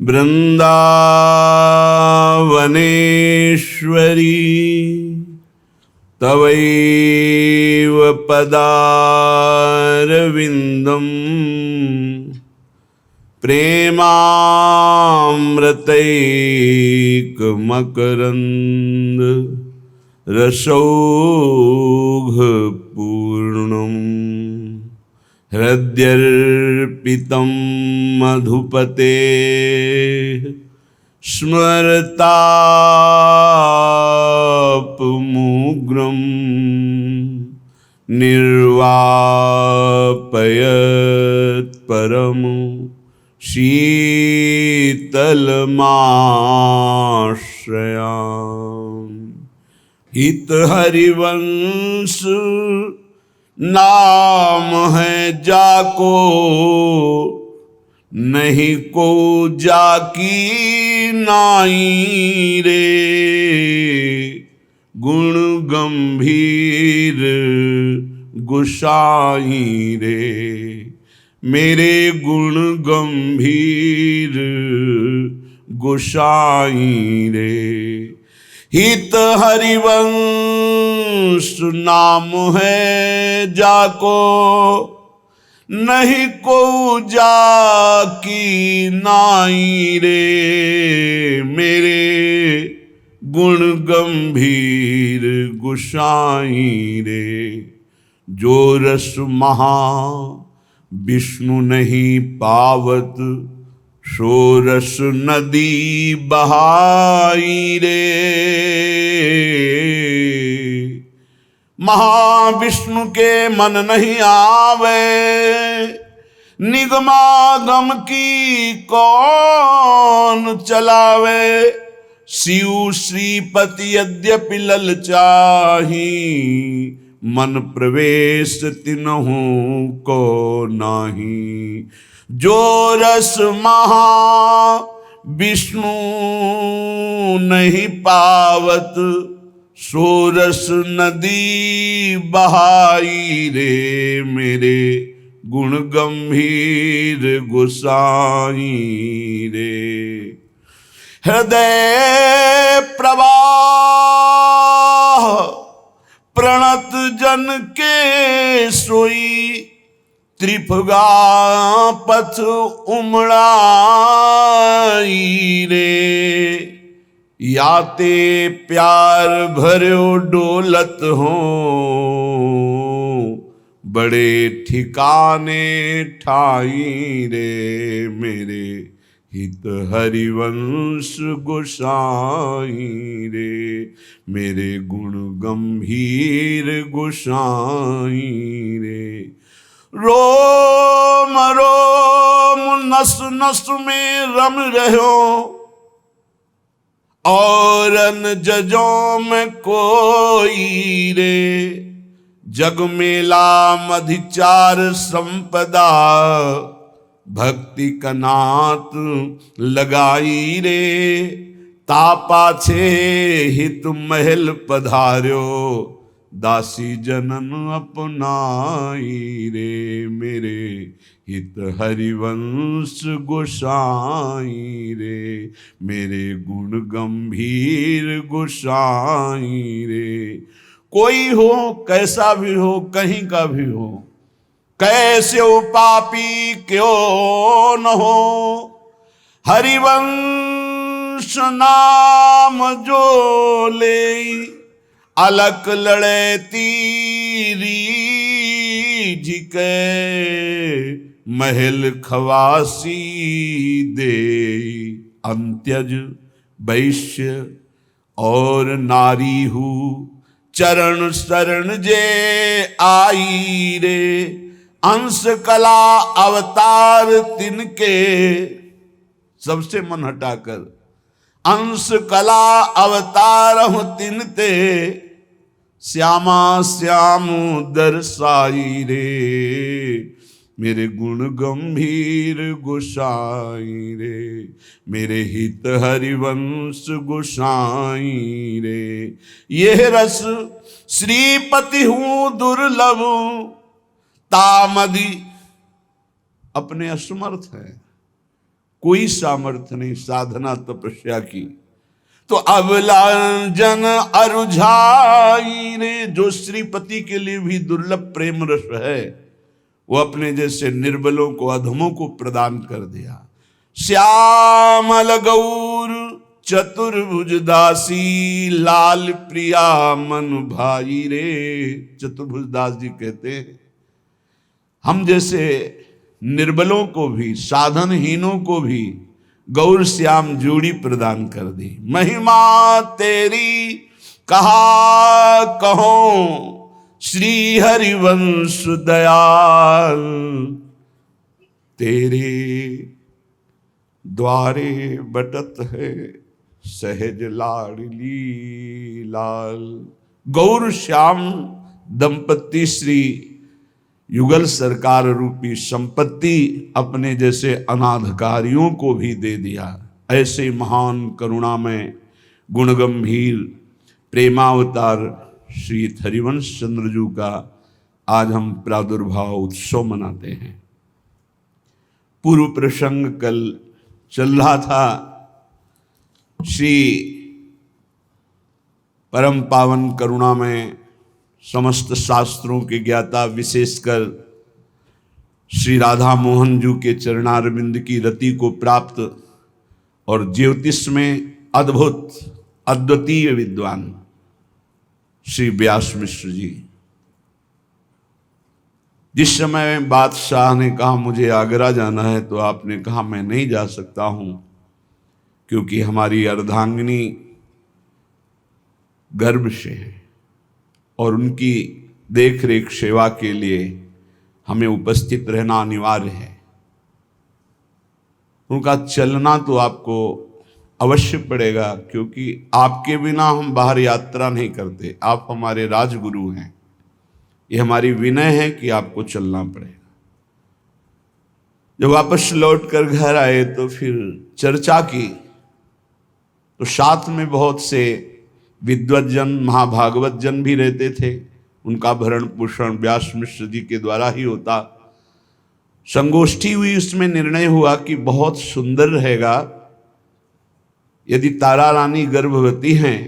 वृंदावनेश्वरी तवैव पदारविन्दं प्रेमामृतैकमकरन्द रसौघपूर्णम् हृद्यर्पितं मधुपते स्मरतापमुग्रं निर्वापयत् परमो शीतलमाश्रयामि। हित हरिवंश नाम है जाको, नहीं को जाकी नाई रे। गुण गंभीर गुसाई रे, मेरे गुण गंभीर गुसाई रे। हित हरिवंश नाम है जाको, नहीं को जाकी नाई रे। मेरे गुण गंभीर गुसाई रे। जो रस महा विष्णु नहीं पावत, सो रस नदी बहाई रे। महाविष्णु के मन नहीं आवे, निगमागम की कौन चलावे। शिव श्रीपति यद्यपि ललचाही, मन प्रवेश तिन्हु को नाही। जो रस महा विष्णु नहीं पावत, सो रस नदी बहाई रे। मेरे गुण गंभीर गुसाई रे। हृदय प्रवाह प्रणत जन के सोई, त्रिभुगा पथ उमड़ाई रे। याते प्यार भरो डोलत हो, बड़े ठिकाने ठाई रे। मेरे हित हरिवंश गोसाई रे, मेरे गुण गंभीर गोसाई रे। रोम रोम नस नस में रम रहो, और न जजों में कोई रे। जग मेला मधिचार संपदा, भक्ति कनात लगाई रे। तापाछे हित महल पधार्यो, दासी जनन अपनाई रे। मेरे हित हरिवंश गोसाई रे, मेरे गुण गंभीर गोसाई रे। कोई हो कैसा भी हो, कहीं का भी हो, कैसे हो पापी क्यों न हो, हरिवंश नाम जो ले। अलक लड़े तीरी झिके, महल खवासी दे। अंत्यज वैश्य और नारी हूँ, चरण शरण जे आई रे। अंश कला अवतार तिनके, सबसे मन हटाकर अंश कला अवतार हूँ तिनते। श्यामा श्याम दर्शाई रे, मेरे गुण गंभीर गोसाई रे। मेरे हित हरिवंश गोसाई रे। यह रस श्रीपति हूँ दुर्लभ, तामदी अपने असमर्थ है। कोई सामर्थ्य नहीं साधना तपस्या की। तो अबला जन अरुझाई रे, जो श्रीपति के लिए भी दुर्लभ प्रेम रस है वो अपने जैसे निर्बलों को अधमों को प्रदान कर दिया। श्यामल गौर चतुर्भुज दासी लाल प्रिया मन भाई रे। चतुर्भुज दास जी कहते हैं हम जैसे निर्बलों को भी साधनहीनों को भी गौर श्याम जोड़ी प्रदान कर दी। महिमा तेरी कहा कहो श्री हरिवंश दयाल, तेरे द्वारे बटत है सहज लाडली लाल। गौर श्याम दंपति श्री युगल सरकार रूपी संपत्ति अपने जैसे अनाधकारियों को भी दे दिया। ऐसे महान करुणामय गुण गंभीर प्रेमावतार श्री हरिवंश चंद्र जी का आज हम प्रादुर्भाव उत्सव मनाते हैं। पूर्व प्रसंग कल चल रहा था श्री परम पावन करुणामय समस्त शास्त्रों के ज्ञाता विशेषकर श्री राधा मोहन जी के चरणारविंद की रति को प्राप्त और ज्योतिष में अद्भुत अद्वितीय विद्वान श्री व्यास मिश्र जी। जिस समय बादशाह ने कहा मुझे आगरा जाना है तो आपने कहा मैं नहीं जा सकता हूं क्योंकि हमारी अर्धांगिनी गर्भ से है और उनकी देख रेख सेवा के लिए हमें उपस्थित रहना अनिवार्य है। उनका चलना तो आपको अवश्य पड़ेगा क्योंकि आपके बिना हम बाहर यात्रा नहीं करते, आप हमारे राजगुरु हैं, ये हमारी विनय है कि आपको चलना पड़ेगा। जब वापस लौट कर घर आए तो फिर चर्चा की तो साथ में बहुत से विद्वज्जन महाभागवत जन भी रहते थे। उनका भरण पोषण व्यास मिश्र जी के द्वारा ही होता। संगोष्ठी हुई, उसमें निर्णय हुआ कि बहुत सुंदर रहेगा यदि तारा रानी गर्भवती हैं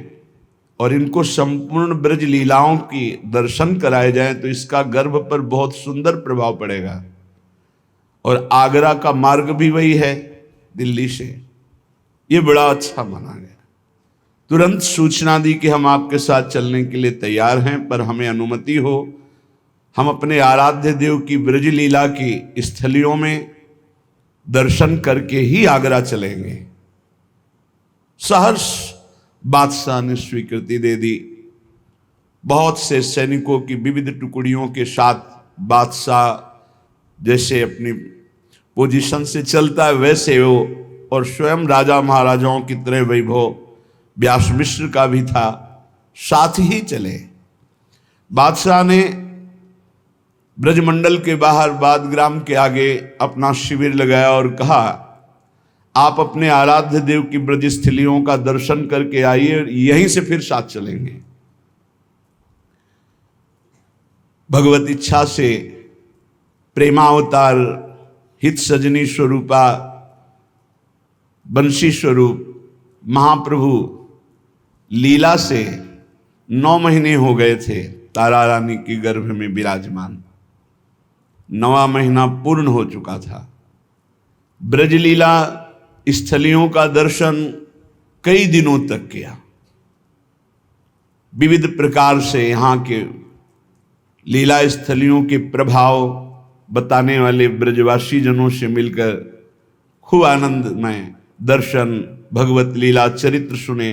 और इनको संपूर्ण ब्रज लीलाओं की दर्शन कराए जाए तो इसका गर्भ पर बहुत सुंदर प्रभाव पड़ेगा। और आगरा का मार्ग भी वही है दिल्ली से, ये बड़ा अच्छा माना गया। तुरंत सूचना दी कि हम आपके साथ चलने के लिए तैयार हैं, पर हमें अनुमति हो हम अपने आराध्य देव की ब्रज लीला की स्थलियों में दर्शन करके ही आगरा चलेंगे। सहर्ष बादशाह ने स्वीकृति दे दी। बहुत से सैनिकों की विविध टुकड़ियों के साथ बादशाह जैसे अपनी पोजीशन से चलता है वैसे वो, और स्वयं राजा महाराजाओं की तरह वैभव व्यास मिश्र का भी था, साथ ही चले। बादशाह ने ब्रजमंडल के बाहर बादग्राम के आगे अपना शिविर लगाया और कहा आप अपने आराध्य देव की ब्रज स्थलियों का दर्शन करके आइए, यहीं से फिर साथ चलेंगे। भगवत इच्छा से प्रेमावतार हित सजनी स्वरूपा बंशी स्वरूप महाप्रभु लीला से 9 महीने हो गए थे तारा रानी की गर्भ में विराजमान। 9वां महीना पूर्ण हो चुका था। ब्रजलीला स्थलियों का दर्शन कई दिनों तक किया। विविध प्रकार से यहाँ के लीला स्थलियों के प्रभाव बताने वाले ब्रजवासी जनों से मिलकर खूब आनंदमय दर्शन, भगवत लीला चरित्र सुने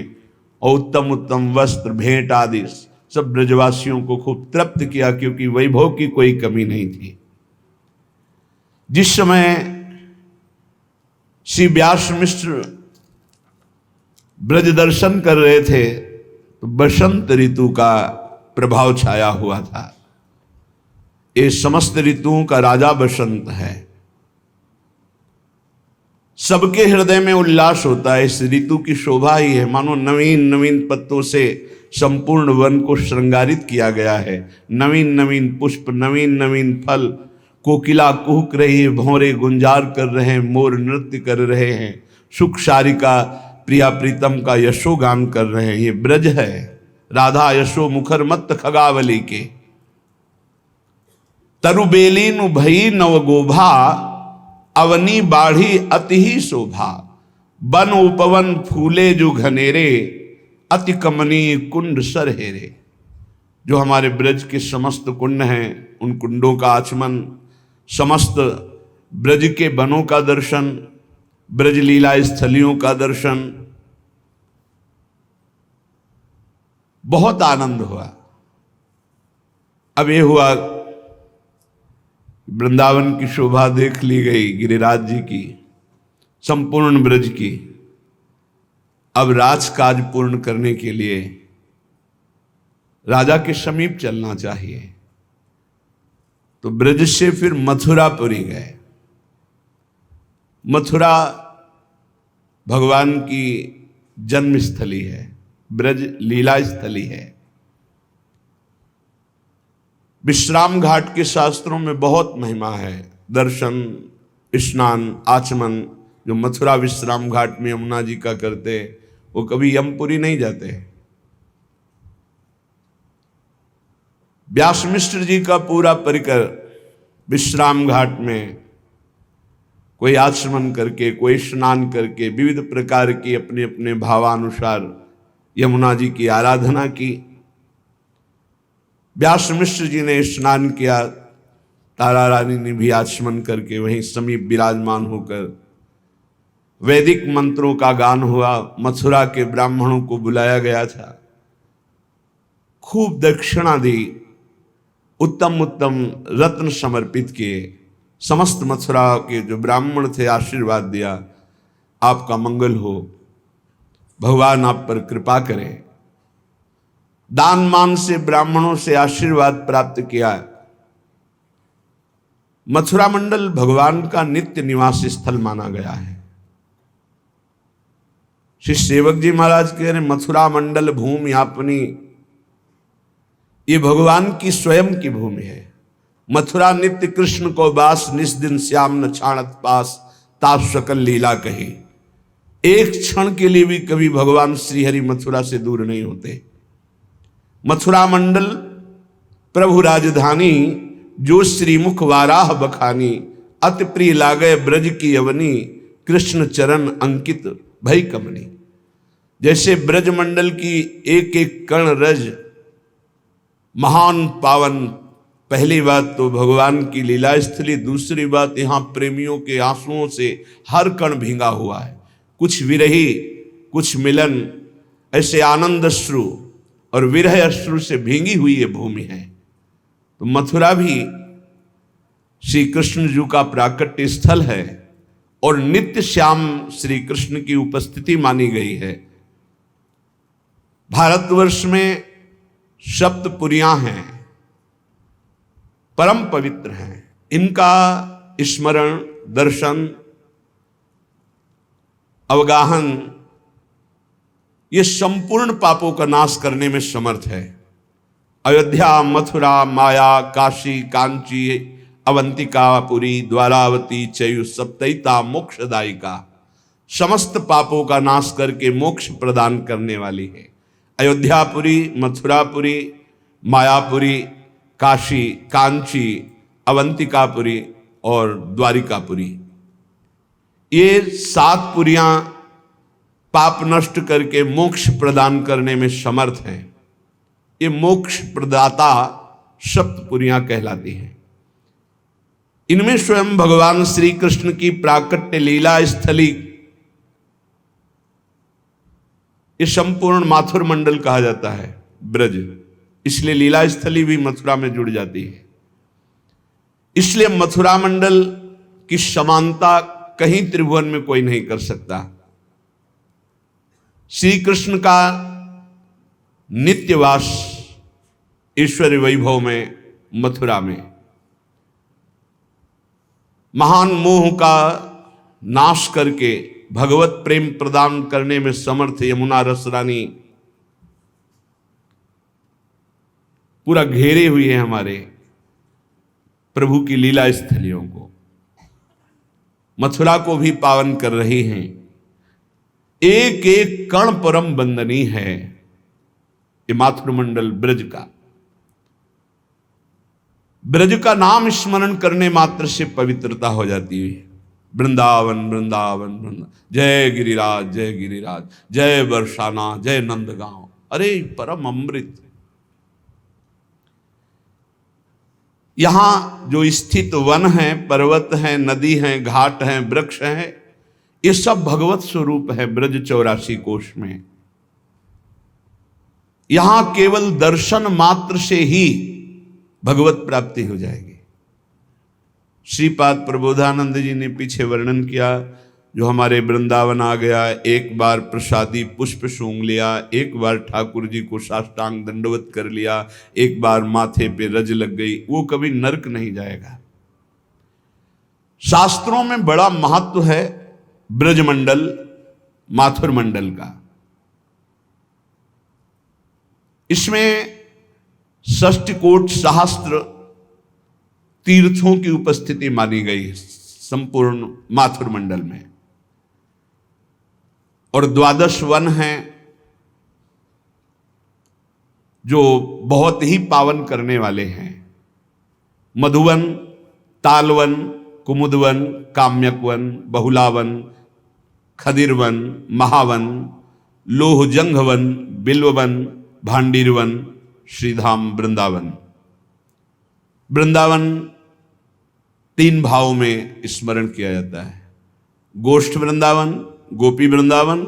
और उत्तम उत्तम वस्त्र भेंट आदि सब ब्रजवासियों को खूब तृप्त किया, क्योंकि वैभव की कोई कमी नहीं थी। जिस समय श्री व्यास मिश्र ब्रज दर्शन कर रहे थे तो बसंत ऋतु का प्रभाव छाया हुआ था। ये समस्त ऋतुओं का राजा बसंत है। सबके हृदय में उल्लास होता है। इस ऋतु की शोभा ही है, मानो नवीन नवीन पत्तों से संपूर्ण वन को श्रृंगारित किया गया है। नवीन नवीन पुष्प, नवीन नवीन फल, कोकिला कुहक रही है, भौरे गुंजार कर रहे हैं, मोर नृत्य कर रहे हैं, सुख सारिका प्रिया प्रीतम का यशोगान कर रहे हैं। ये ब्रज है, राधा यशो मुखर मत खगावली के। तरुबेलीनु भई नवगोभा, अवनी बाढ़ी अति ही शोभा। वन उपवन फूले जो घनेरे, अति कमनीय कुंड सरहेरे। जो हमारे ब्रज के समस्त कुंड हैं, उन कुंडों का आचमन, समस्त ब्रज के वनों का दर्शन, ब्रज लीला स्थलियों का दर्शन, बहुत आनंद हुआ। अब ये हुआ, वृंदावन की शोभा देख ली गई, गिरिराज जी की, संपूर्ण ब्रज की। अब राजकाज पूर्ण करने के लिए राजा के समीप चलना चाहिए, तो ब्रज से फिर मथुरापुरी गए। मथुरा भगवान की जन्म स्थली है, ब्रज लीला स्थली है। विश्राम घाट के शास्त्रों में बहुत महिमा है। दर्शन, स्नान, आचमन जो मथुरा विश्राम घाट में यमुना जी का करते, वो कभी यमपुरी नहीं जाते। व्यास मिश्र जी का पूरा परिकर विश्राम घाट में कोई आचमन करके, कोई स्नान करके, विविध प्रकार की अपने अपने भावानुसार यमुना जी की आराधना की। व्यास मिश्र जी ने स्नान किया, तारा रानी ने भी आचमन करके वहीं समीप विराजमान होकर वैदिक मंत्रों का गान हुआ। मथुरा के ब्राह्मणों को बुलाया गया था, खूब दक्षिणा दी, उत्तम उत्तम रत्न समर्पित किए। समस्त मथुरा के जो ब्राह्मण थे आशीर्वाद दिया, आपका मंगल हो, भगवान आप पर कृपा करें। दान मान से ब्राह्मणों से आशीर्वाद प्राप्त किया। मथुरा मंडल भगवान का नित्य निवास स्थल माना गया है। श्री सेवक जी महाराज कह रहे, मथुरा मंडल भूमि आपनी, ये भगवान की स्वयं की भूमि है। मथुरा नित्य कृष्ण को बास, निस दिन श्याम न छाणत पास, ताप सकल लीला कही। एक क्षण के लिए भी कभी भगवान श्रीहरि मथुरा से दूर नहीं होते। मथुरा मंडल प्रभु राजधानी, जो श्रीमुख वाराह बखानी। अति प्रिय लागे ब्रज की अवनी, कृष्ण चरण अंकित भई कमनी। जैसे ब्रज मंडल की एक एक कण रज महान पावन। पहली बात तो भगवान की लीला स्थली, दूसरी बात यहाँ प्रेमियों के आंसुओं से हर कण भींगा हुआ है। कुछ विरही, कुछ मिलन, ऐसे आनंद अश्रु और विरह अश्रु से भींगी हुई ये भूमि है। तो मथुरा भी श्री कृष्ण जी का प्राकट्य स्थल है और नित्य श्याम श्री कृष्ण की उपस्थिति मानी गई है। भारतवर्ष में सप्तपुरियां हैं, परम पवित्र हैं। इनका स्मरण, दर्शन, अवगाहन ये संपूर्ण पापों का नाश करने में समर्थ है। अयोध्या, मथुरा, माया, काशी, कांची, अवंतिका, पुरी, द्वारावती, चयु सप्तैता मोक्षदायिका, समस्त पापों का नाश करके मोक्ष प्रदान करने वाली है। अयोध्यापुरी, मथुरापुरी, मायापुरी, काशी, कांची, अवंतिकापुरी और द्वारिकापुरी, ये 7 पुरियां पाप नष्ट करके मोक्ष प्रदान करने में समर्थ हैं। ये मोक्ष प्रदाता सप्तपुरियां कहलाती हैं। इनमें स्वयं भगवान श्री कृष्ण की प्राकट्य लीला स्थली, ये संपूर्ण माथुर मंडल कहा जाता है ब्रज, इसलिए लीला स्थली भी मथुरा में जुड़ जाती है। इसलिए मथुरा मंडल की समानता कहीं त्रिभुवन में कोई नहीं कर सकता। श्री कृष्ण का नित्यवास ईश्वरी वैभव में मथुरा में, महान मोह का नाश करके भगवत प्रेम प्रदान करने में समर्थ यमुना रस रानी पूरा घेरे हुई है हमारे। प्रभु की लीला स्थलियों को, मथुरा को भी पावन कर रही हैं। एक एक कण परम वंदनीय है ये मातृमंडल ब्रज का। ब्रज का नाम स्मरण करने मात्र से पवित्रता हो जाती है। वृंदावन वृंदावन वृंदावन, जय गिरिराज जय गिरिराज, जय बरसाना जय नंदगांव। अरे परम अमृत। यहां जो स्थित वन है, पर्वत है, नदी है, घाट है, वृक्ष है, ये सब भगवत स्वरूप है। ब्रज 84 कोश में यहां केवल दर्शन मात्र से ही भगवत प्राप्ति हो जाएगी। श्रीपाद प्रबोधानंद जी ने पीछे वर्णन किया, जो हमारे वृंदावन आ गया, एक बार प्रसादी पुष्प सूंघ लिया, एक बार ठाकुर जी को साष्टांग दंडवत कर लिया, एक बार माथे पे रज लग गई, वो कभी नरक नहीं जाएगा। शास्त्रों में बड़ा महत्व है ब्रजमंडल माथुर मंडल का। इसमें षष्ठकोट सहस्त्र तीर्थों की उपस्थिति मानी गई संपूर्ण माथुर मंडल में, और 12 वन हैं जो बहुत ही पावन करने वाले हैं। मधुवन, तालवन, कुमुदवन, काम्यकवन, बहुलावन, खदिरवन, महावन, लोहजंघवन, बिल्ववन, भांडीरवन, श्रीधाम वृंदावन। वृंदावन 3 भावों में स्मरण किया जाता है, गोष्ठ वृंदावन, गोपी वृंदावन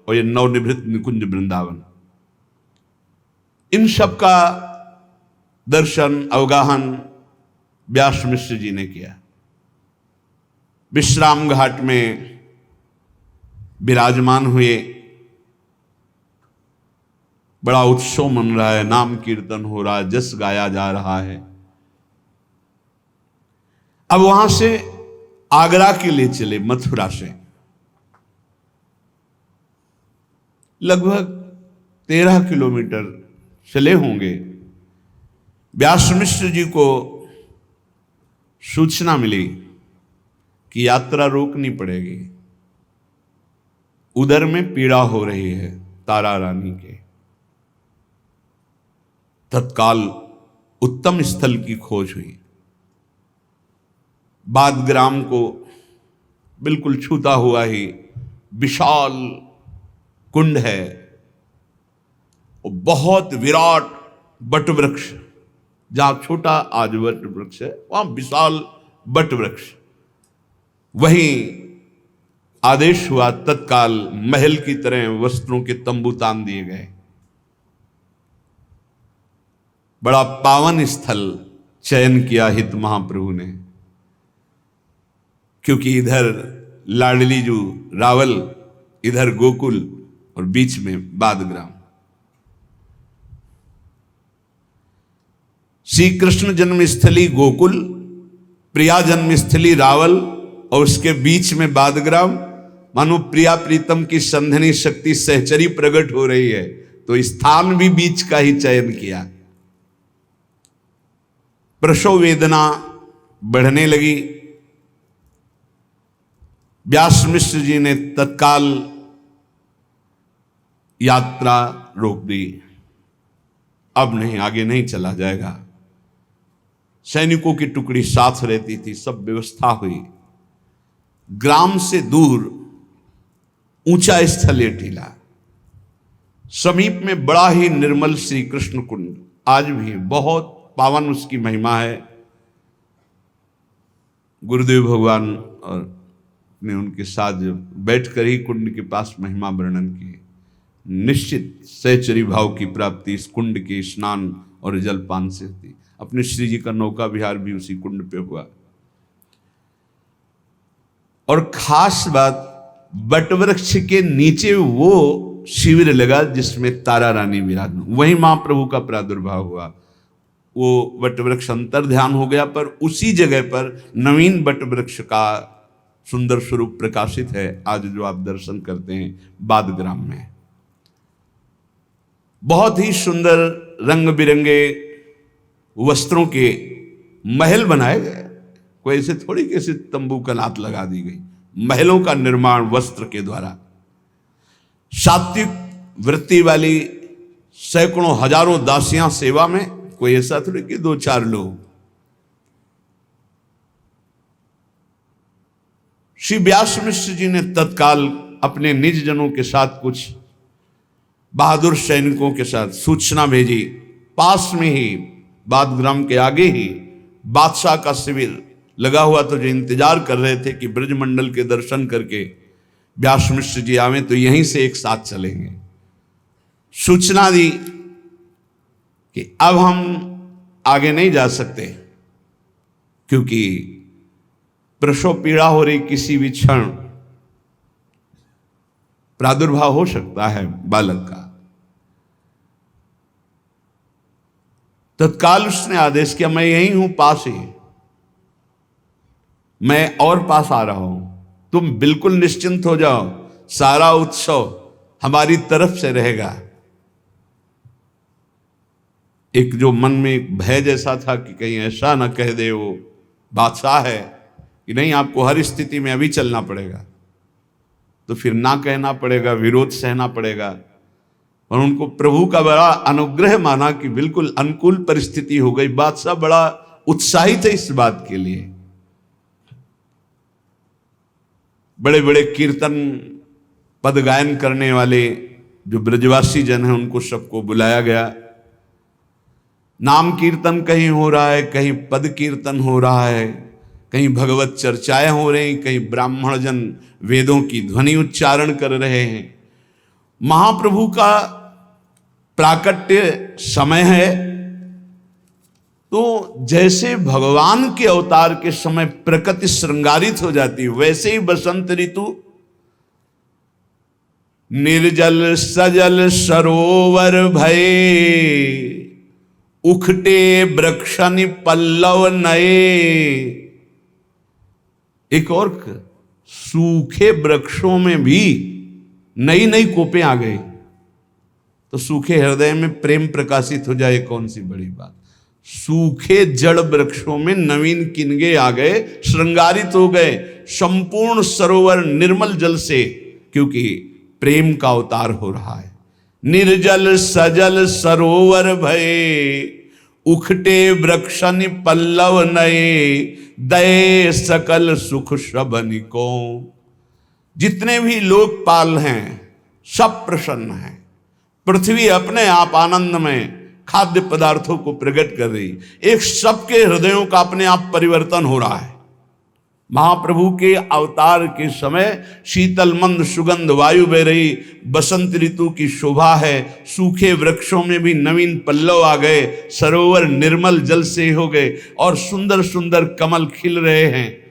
और ये नवनिभृत निकुंज वृंदावन। इन सब का दर्शन अवगाहन व्यास मिश्र जी ने किया। विश्राम घाट में विराजमान हुए, बड़ा उत्सव मन रहा है, नाम कीर्तन हो रहा है, जस गाया जा रहा है। अब वहां से आगरा के लिए चले, मथुरा से लगभग 13 किलोमीटर चले होंगे। व्यास मिश्र जी को सूचना मिली कि यात्रा रोकनी पड़ेगी, उदर में पीड़ा हो रही है तारा रानी के। तत्काल उत्तम स्थल की खोज हुई। बादग्राम को बिल्कुल छूता हुआ ही विशाल कुंड है, और बहुत विराट बट वृक्ष, जहां छोटा आज वट वृक्ष है वहां विशाल बट वृक्ष। वहीं आदेश हुआ, तत्काल महल की तरह वस्त्रों के तंबू तान दिए गए। बड़ा पावन स्थल चयन किया हित महाप्रभु ने, क्योंकि इधर लाडली जू रावल, इधर गोकुल और बीच में बादग्राम। श्री कृष्ण जन्मस्थली गोकुल, प्रिया जन्मस्थली रावल, और उसके बीच में बादग्राम। मानो प्रिया प्रीतम की संधनी शक्ति सहचरी प्रकट हो रही है, तो स्थान भी बीच का ही चयन किया। प्रसव वेदना बढ़ने लगी। व्यास मिश्र जी ने तत्काल यात्रा रोक दी। अब नहीं, आगे नहीं चला जाएगा। सैनिकों की टुकड़ी साथ रहती थी, सब व्यवस्था हुई। ग्राम से दूर ऊंचा स्थल ये टीला, समीप में बड़ा ही निर्मल श्री कृष्ण कुंड, आज भी बहुत पावन उसकी महिमा है। गुरुदेव भगवान और ने उनके साथ बैठकर ही कुंड के पास महिमा वर्णन की। निश्चित सहचरी भाव की प्राप्ति इस कुंड के स्नान और जलपान से होती। अपने श्री जी का नौका विहार भी उसी कुंड पे हुआ। और खास बात, बटवृक्ष के नीचे वो शिविर लगा जिसमें तारा रानी विराजमान, वहीं महाप्रभु का प्रादुर्भाव हुआ। वो बटवृक्ष अंतर ध्यान हो गया, पर उसी जगह पर नवीन बटवृक्ष का सुंदर स्वरूप प्रकाशित है आज जो आप दर्शन करते हैं बादग्राम में। बहुत ही सुंदर रंग बिरंगे वस्त्रों के महल बनाए गए। कोई ऐसे थोड़ी कैसे तंबू कनात लगा दी गई। महलों का निर्माण वस्त्र के द्वारा, सात्विक वृत्ति वाली सैकड़ों हजारों दासियां सेवा में, कोई ऐसा थोड़ी कि 2-4 लोग। श्री व्यास मिश्र जी ने तत्काल अपने निज जनों के साथ कुछ बहादुर सैनिकों के साथ सूचना भेजी। पास में ही बादग्राम के आगे ही बादशाह का शिविर लगा हुआ, तो जो इंतजार कर रहे थे कि ब्रजमंडल के दर्शन करके व्यास मिश्र जी आवे तो यहीं से एक साथ चलेंगे। सूचना दी कि अब हम आगे नहीं जा सकते क्योंकि प्रसव पीड़ा हो रही, किसी भी क्षण प्रादुर्भाव हो सकता है बालक का। तत्काल उसने आदेश किया, मैं यही हूं पास ही, मैं और पास आ रहा हूं, तुम बिल्कुल निश्चिंत हो जाओ, सारा उत्सव हमारी तरफ से रहेगा। एक जो मन में एक भय जैसा था कि कहीं ऐसा ना कह दे वो बादशाह है कि नहीं आपको हर स्थिति में अभी चलना पड़ेगा, तो फिर ना कहना पड़ेगा, विरोध सहना पड़ेगा। और उनको प्रभु का बड़ा अनुग्रह माना कि बिल्कुल अनुकूल परिस्थिति हो गई। बादशाह बड़ा उत्साहित है इस बात के लिए। बड़े बड़े कीर्तन पद गायन करने वाले जो ब्रजवासी जन हैं उनको सबको बुलाया गया। नाम कीर्तन कहीं हो रहा है, कहीं पद कीर्तन हो रहा है, कहीं भगवत चर्चाएं हो रही, कहीं ब्राह्मण जन वेदों की ध्वनि उच्चारण कर रहे हैं। महाप्रभु का प्राकट्य समय है, तो जैसे भगवान के अवतार के समय प्रकृति श्रृंगारित हो जाती है, वैसे ही बसंत ऋतु निर्जल सजल सरोवर भये, उखटे वृक्षनि पल्लव नए। एक और सूखे वृक्षों में भी नई नई कोपें आ गई, तो सूखे हृदय में प्रेम प्रकाशित हो जाए, कौन सी बड़ी बात। सूखे जड़ वृक्षों में नवीन किनगे आ गए, श्रृंगारित हो गए संपूर्ण सरोवर निर्मल जल से, क्योंकि प्रेम का अवतार हो रहा है। निर्जल सजल सरोवर भये, उखटे वृक्षनि पल्लव नए, दये सकल सुख शबनिको। जितने भी लोकपाल हैं सब प्रसन्न हैं। पृथ्वी अपने आप आनंद में खाद्य पदार्थों को प्रकट कर रही, एक सबके हृदयों का अपने आप परिवर्तन हो रहा है। महाप्रभु के अवतार के समय शीतल मंद सुगंध वायु बह रही, बसंत ऋतु की शोभा है, सूखे वृक्षों में भी नवीन पल्लव आ गए, सरोवर निर्मल जल से हो गए और सुंदर सुंदर कमल खिल रहे हैं।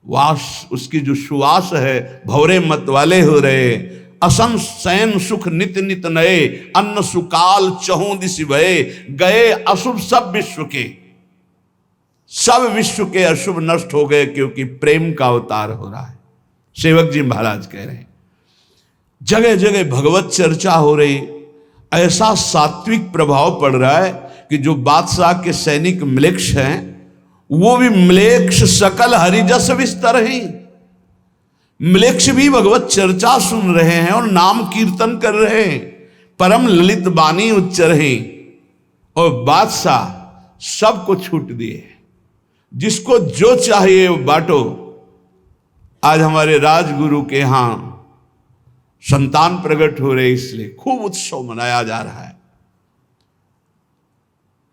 वास उसकी जो सुवास है भौरे मत वाले हो रहे। असन सैन सुख नित नित नए, अन्न सुकाल चहु दिस भये, गए अशुभ सब विश्व के। सब विश्व के अशुभ नष्ट हो गए क्योंकि प्रेम का अवतार हो रहा है। सेवक जी महाराज कह रहे हैं जगह जगह भगवत चर्चा हो रही, ऐसा सात्विक प्रभाव पड़ रहा है कि जो बादशाह के सैनिक म्लेच्छ हैं वो भी म्लेच्छ सकल हरिजस विस्तर हैं। म्लेच्छ भी भगवत चर्चा सुन रहे हैं और नाम कीर्तन कर रहे हैं, परम ललित बानी उच्चर हैं, और बादशाह सबको छूट दिए, जिसको जो चाहिए वो बांटो। आज हमारे राजगुरु के यहां संतान प्रकट हो रहे, इसलिए खूब उत्सव मनाया जा रहा है।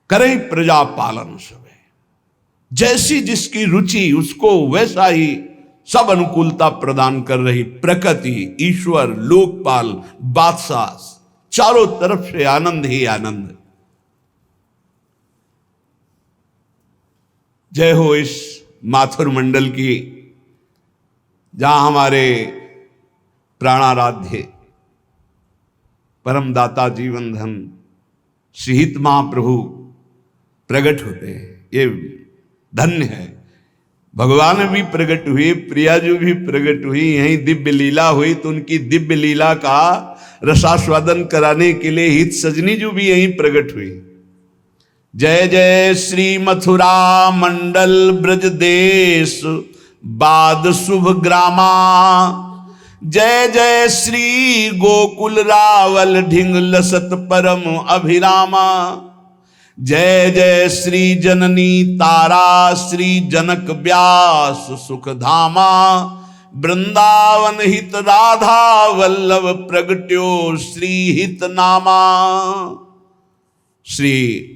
करें प्रजा पालन सब, जैसी जिसकी रुचि उसको वैसा ही सब अनुकूलता प्रदान कर रही प्रकृति, ईश्वर, लोकपाल, बादशाह, चारों तरफ से आनंद ही आनंद। जय हो इस माथुर मंडल की, जहां हमारे प्राणाराध्य परम दाता जीवन धन श्रीहित महाप्रभु प्रकट होते हैं। ये धन्य है। भगवान भी प्रकट हुए, प्रियाजू भी प्रकट हुई, यहीं दिव्य लीला हुई, तो उनकी दिव्य लीला का रसास्वादन कराने के लिए हित सजनी जू भी यहीं प्रकट हुई। जय जय श्री मथुरा मंडल ब्रज देश बाद शुभ ग्रामा। जय जय श्री गोकुल रावल ढिंग लसत परम अभिरामा। जय जय श्री जननी तारा श्री जनक व्यास सुख धामा। वृंदावन हित राधा वल्लभ प्रगट्यो श्री हित नामा। श्री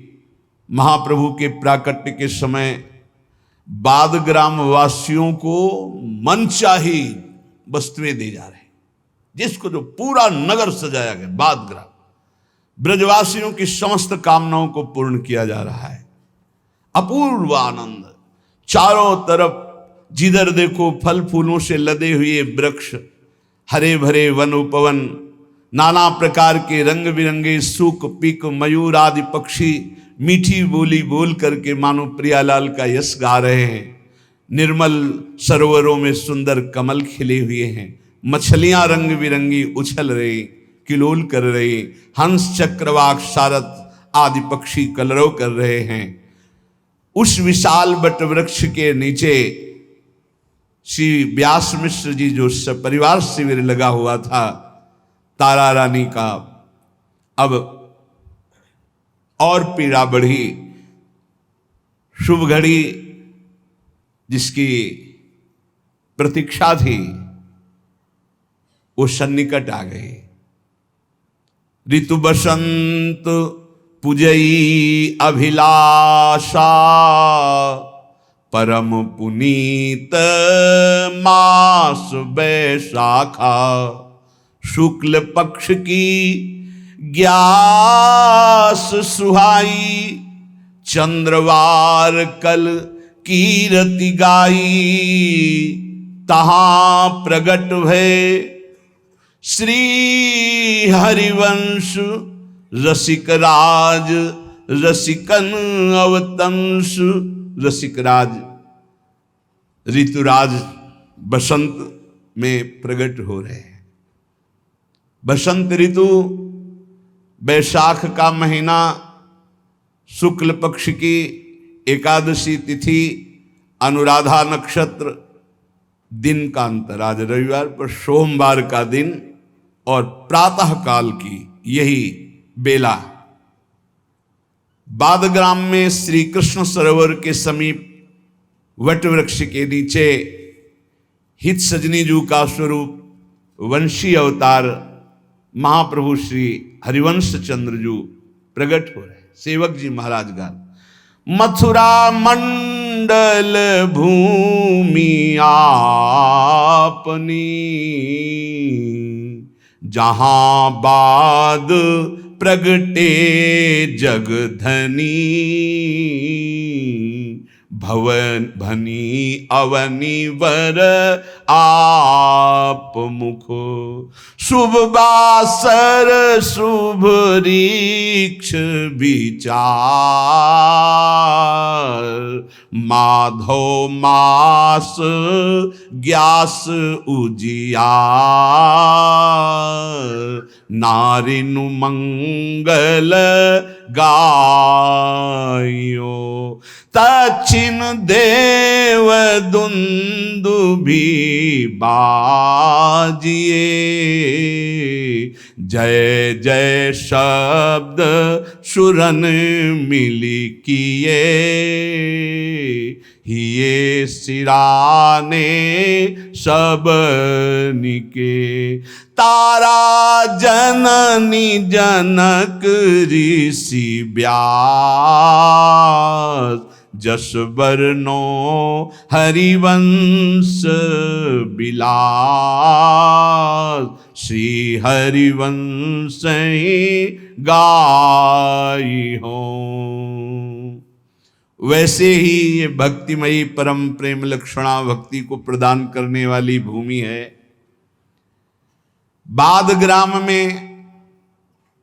महाप्रभु के प्राकट्य के समय बाद ग्राम वासियों को मनचाही वस्तुएं दी जा रही, जिसको जो पूरा नगर सजाया गया बाद ग्राम, ब्रजवासियों की समस्त कामनाओं को पूर्ण किया जा रहा है। अपूर्व आनंद, चारों तरफ जिधर देखो फल फूलों से लदे हुए वृक्ष, हरे भरे वन उपवन, नाना प्रकार के रंग बिरंगे सूक पीक मयूर आदि पक्षी मीठी बोली बोल करके मानो प्रियालाल का यश गा रहे हैं। निर्मल सरोवरों में सुंदर कमल खिले हुए हैं, मछलियां रंग बिरंगी उछल रही किलोल कर रही, हंस चक्रवाक सारथ आदि पक्षी कलरव कर रहे हैं। उस विशाल बट वृक्ष के नीचे श्री व्यास मिश्र जी जो परिवार शिविर लगा हुआ था तारा रानी का, अब और पीड़ा बढ़ी। शुभ घड़ी जिसकी प्रतीक्षा थी वो सन्निकट आ गई। ऋतु बसंत पुजई अभिलाषा, परम पुनीत मास बैसाखा। शुक्ल पक्ष की ग्यास सुहाई, चंद्रवार कल कीरति गाई। तहां प्रगट भय श्री हरिवंश, रसिक राज रसिकन अवतंस। रसिक राज ऋतुराज बसंत में प्रकट हो रहे हैं। बसंत ऋतु, बैसाख का महीना, शुक्ल पक्ष की एकादशी तिथि, अनुराधा नक्षत्र, दिन का अंतर, आज रविवार पर सोमवार का दिन और प्रातः काल की यही बेला। बादग्राम में श्री कृष्ण सरोवर के समीप वट वृक्ष के नीचे हित सजनी जू का स्वरूप वंशी अवतार महाप्रभु श्री हरिवंश चंद्र जू प्रकट हो रहे। सेवक जी महाराज गान, मथुरा मंडल भूमि आपनी, जहां बाद प्रगटे जगधनी। भवन भनी अवनी वर आप मुख, शुभ बासर शुभ रीक्ष विचार। माधव मास ग्यास उजियार, नारिनु मंगल गायो। दक्षिण देव दुंदुभि बाजिए, जय जय शब्द सुरन मिली किए। हिये सिराने सब निके, तारा जननी जनक ऋषि व्यास। जस बरनो हरिवंश बिलास, श्री हरिवंश गाई हो। वैसे ही ये भक्तिमयी परम प्रेम लक्षणा भक्ति को प्रदान करने वाली भूमि है। बादग्राम में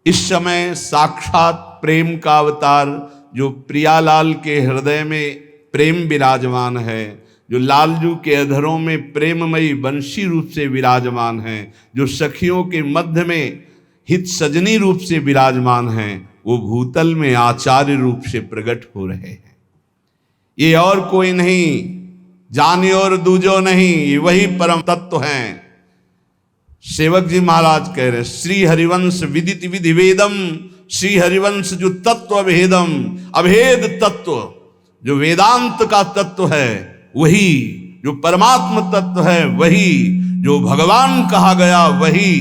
इस समय साक्षात प्रेम का अवतार जो प्रियालाल के हृदय में प्रेम विराजमान है, जो लालजू के अधरों में प्रेममयी बंशी रूप से विराजमान है, जो सखियों के मध्य में हित सजनी रूप से विराजमान है, वो भूतल में आचार्य रूप से प्रकट हो रहे हैं। ये और कोई नहीं, जाने और दूजो नहीं, ये वही परम तत्व हैं। सेवक जी महाराज कह रहे श्री हरिवंश विदित विधि वेदम, श्री हरिवंश जो तत्व अभेदम, अभेद तत्व जो वेदांत का तत्व है वही, जो परमात्म तत्व है वही, जो भगवान कहा गया वही,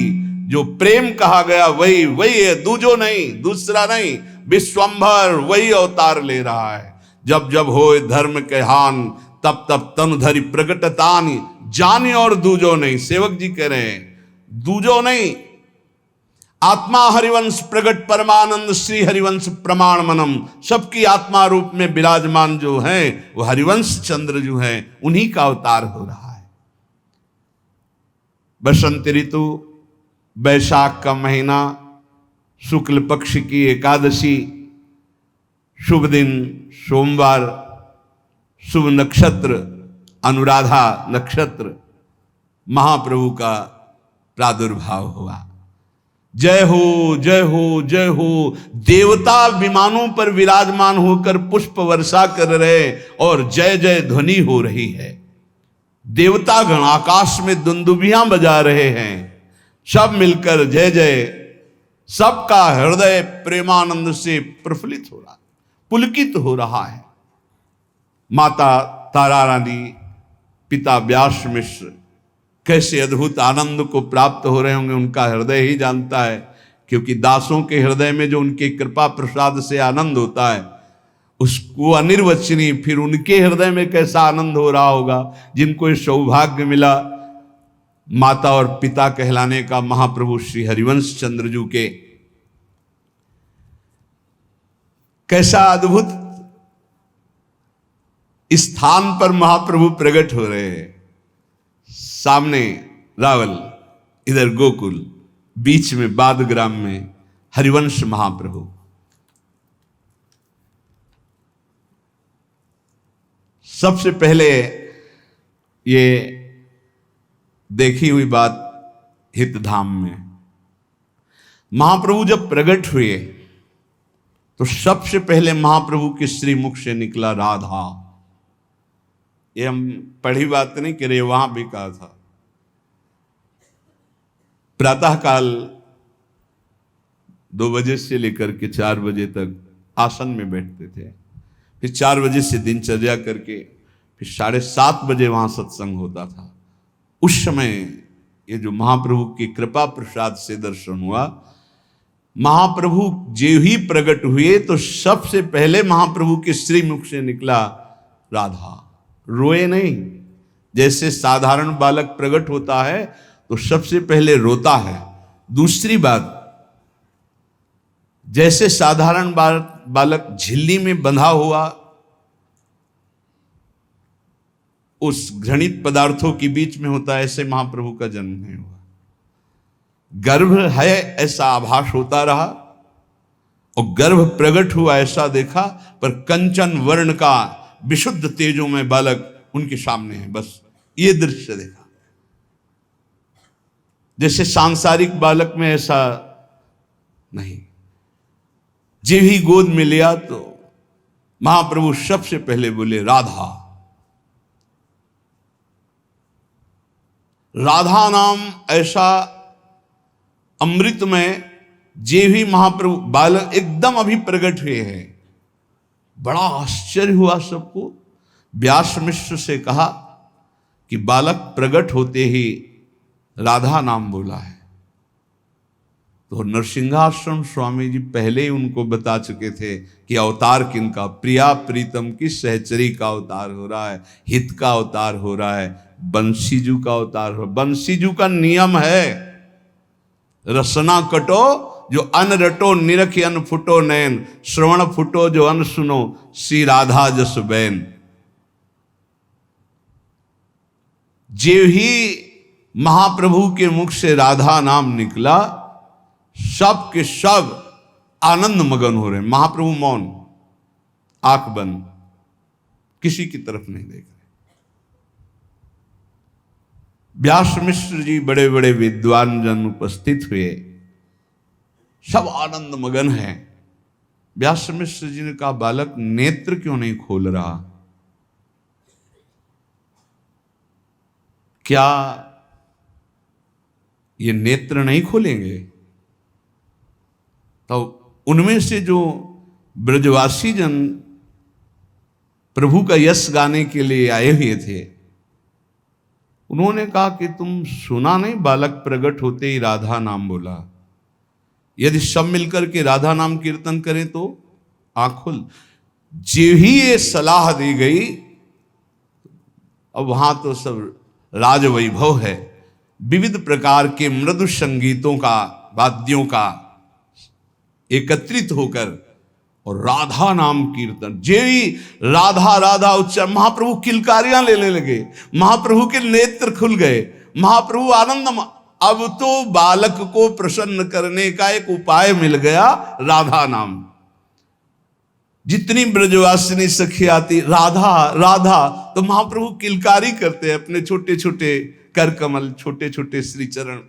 जो प्रेम कहा गया वही, वही है, दूजो नहीं, दूसरा नहीं। विश्वंभर वही अवतार ले रहा है। जब जब होए धर्म के हान, तब तब तन धरि प्रकटतानि, जाने और दूजो नहीं। सेवक जी कह रहे हैं दूजो नहीं, आत्मा हरिवंश प्रगट परमानंद श्री हरिवंश प्रमाण मनम, सबकी आत्मा रूप में विराजमान जो है वो हरिवंश चंद्र जो है उन्हीं का अवतार हो रहा है। बसंत ऋतु, वैशाख का महीना, शुक्ल पक्ष की एकादशी, शुभ दिन सोमवार, शुभ नक्षत्र अनुराधा नक्षत्र, महाप्रभु का प्रादुर्भाव हुआ। जय हो जय हो जय हो। देवता विमानों पर विराजमान होकर पुष्प वर्षा कर रहे और जय जय ध्वनि हो रही है। देवता गण आकाश में दुंदुभियां बजा रहे हैं, सब मिलकर जय जय, सबका हृदय प्रेमानंद से प्रफुल्लित हो रहा, पुलकित हो रहा है। माता तारा रानी, पिता व्यास मिश्र कैसे अद्भुत आनंद को प्राप्त हो रहे होंगे उनका हृदय ही जानता है, क्योंकि दासों के हृदय में जो उनके कृपा प्रसाद से आनंद होता है उसको अनिर्वचनीय, फिर उनके हृदय में कैसा आनंद हो रहा होगा जिनको इस सौभाग्य मिला माता और पिता कहलाने का महाप्रभु श्री हरिवंश चंद्र जी के। कैसा अद्भुत स्थान पर महाप्रभु प्रकट हो रहे हैं। सामने रावल, इधर गोकुल, बीच में बादग्राम में हरिवंश महाप्रभु। सबसे पहले ये देखी हुई बात हितधाम में महाप्रभु जब प्रकट हुए तो सबसे पहले महाप्रभु के श्री मुख से निकला राधा। ये हम पढ़ी बात नहीं कर रहे, वहां भी कहा था। प्रातः काल 2 बजे से लेकर के 4 बजे तक आसन में बैठते थे, फिर 4 बजे से दिनचर्या करके फिर 7:30 बजे वहां सत्संग होता था। उस समय ये जो महाप्रभु की कृपा प्रसाद से दर्शन हुआ, महाप्रभु जो ही प्रकट हुए तो सबसे पहले महाप्रभु के श्रीमुख से निकला राधा। रोए नहीं, जैसे साधारण बालक प्रकट होता है तो सबसे पहले रोता है। दूसरी बात, जैसे साधारण बालक झिल्ली में बंधा हुआ उस घृणित पदार्थों के बीच में होता है, ऐसे महाप्रभु का जन्म नहीं हुआ। गर्भ है ऐसा आभास होता रहा और गर्भ प्रकट हुआ ऐसा देखा, पर कंचन वर्ण का विशुद्ध तेजों में बालक उनके सामने है। बस ये दृश्य देखा। जैसे सांसारिक बालक में ऐसा नहीं। जब ही गोद में लिया तो महाप्रभु सबसे पहले बोले राधा। राधा नाम ऐसा अमृत में जे भी महाप्रभु बालक एकदम अभी प्रकट हुए हैं। बड़ा आश्चर्य हुआ सबको। व्यास मिश्र से कहा कि बालक प्रकट होते ही राधा नाम बोला है। तो नरसिंहाश्रम स्वामी जी पहले ही उनको बता चुके थे कि अवतार किनका, प्रिया प्रीतम की सहचरी का अवतार हो रहा है, हित का अवतार हो रहा है, बंसीजू का अवतार हो। बंसीजू का नियम है रसना कटो जो अन रटो, निरखी अन फुटो नैन, श्रवण फुटो जो अन सुनो, श्री राधा जस बैन। जे ही महाप्रभु के मुख से राधा नाम निकला, सब के सब आनंद मगन हो रहे। महाप्रभु मौन, आंख बंद, किसी की तरफ नहीं देख रहे। व्यास मिश्र जी बड़े बड़े विद्वान जन उपस्थित हुए, सब आनंद मगन हैं। व्यास मिश्र जी ने कहा, बालक नेत्र क्यों नहीं खोल रहा? क्या ये नेत्र नहीं खोलेंगे? तो उनमें से जो ब्रजवासी जन प्रभु का यश गाने के लिए आए हुए थे, उन्होंने कहा कि तुम सुना नहीं, बालक प्रकट होते ही राधा नाम बोला। यदि सब मिलकर के राधा नाम कीर्तन करें तो आँख खुल। जो ही ये सलाह दी गई, अब वहां तो सब राज वैभव है, विविध प्रकार के मृदु संगीतों का, वाद्यों का एकत्रित होकर और राधा नाम कीर्तन। जे ही राधा राधा उच्चारण, महाप्रभु किलकारियां लेने लगे, महाप्रभु के नेत्र खुल गए, महाप्रभु आनंद। अब तो बालक को प्रसन्न करने का एक उपाय मिल गया, राधा नाम। जितनी ब्रजवासिनी सखी आती, राधा राधा, तो महाप्रभु किलकारी करते हैं अपने छोटे छोटे कर कमल, छोटे छोटे श्री चरण।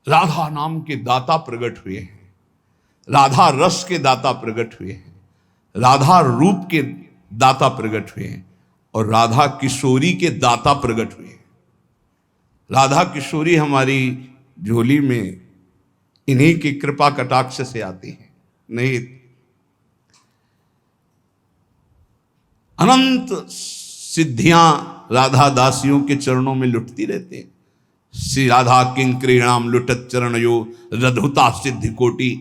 राधा नाम के दाता प्रकट हुए हैं, राधा रस के दाता प्रकट हुए हैं, राधा रूप के दाता प्रकट हुए हैं, और राधा किशोरी के दाता प्रकट हुए हैं। राधा किशोरी हमारी झोली में इन्हीं की कृपा कटाक्ष से आती है, नहीं अनंत सिद्धियां राधा दासियों के चरणों में लुटती रहती हैं। श्री राधा किंक्रीणाम लुटत चरणयो रधुता सिद्धि कोटि।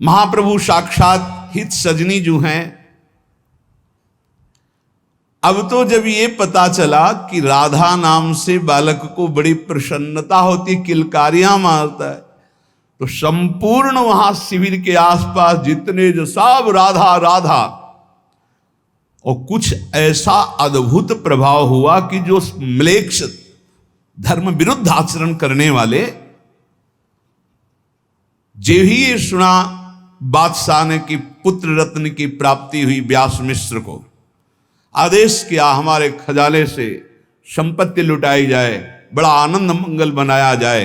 महाप्रभु साक्षात हित सजनी जो हैं। अब तो जब ये पता चला कि राधा नाम से बालक को बड़ी प्रसन्नता होती, किलकारियां मारता है, तो संपूर्ण वहां शिविर के आसपास जितने जो सब राधा राधा, और कुछ ऐसा अद्भुत प्रभाव हुआ कि जो म्लेच्छ धर्म विरुद्ध आचरण करने वाले, जे ही ये सुना बादशाह ने कि पुत्र रत्न की प्राप्ति हुई, व्यास मिश्र को आदेश किया हमारे खजाने से संपत्ति लुटाई जाए, बड़ा आनंद मंगल बनाया जाए।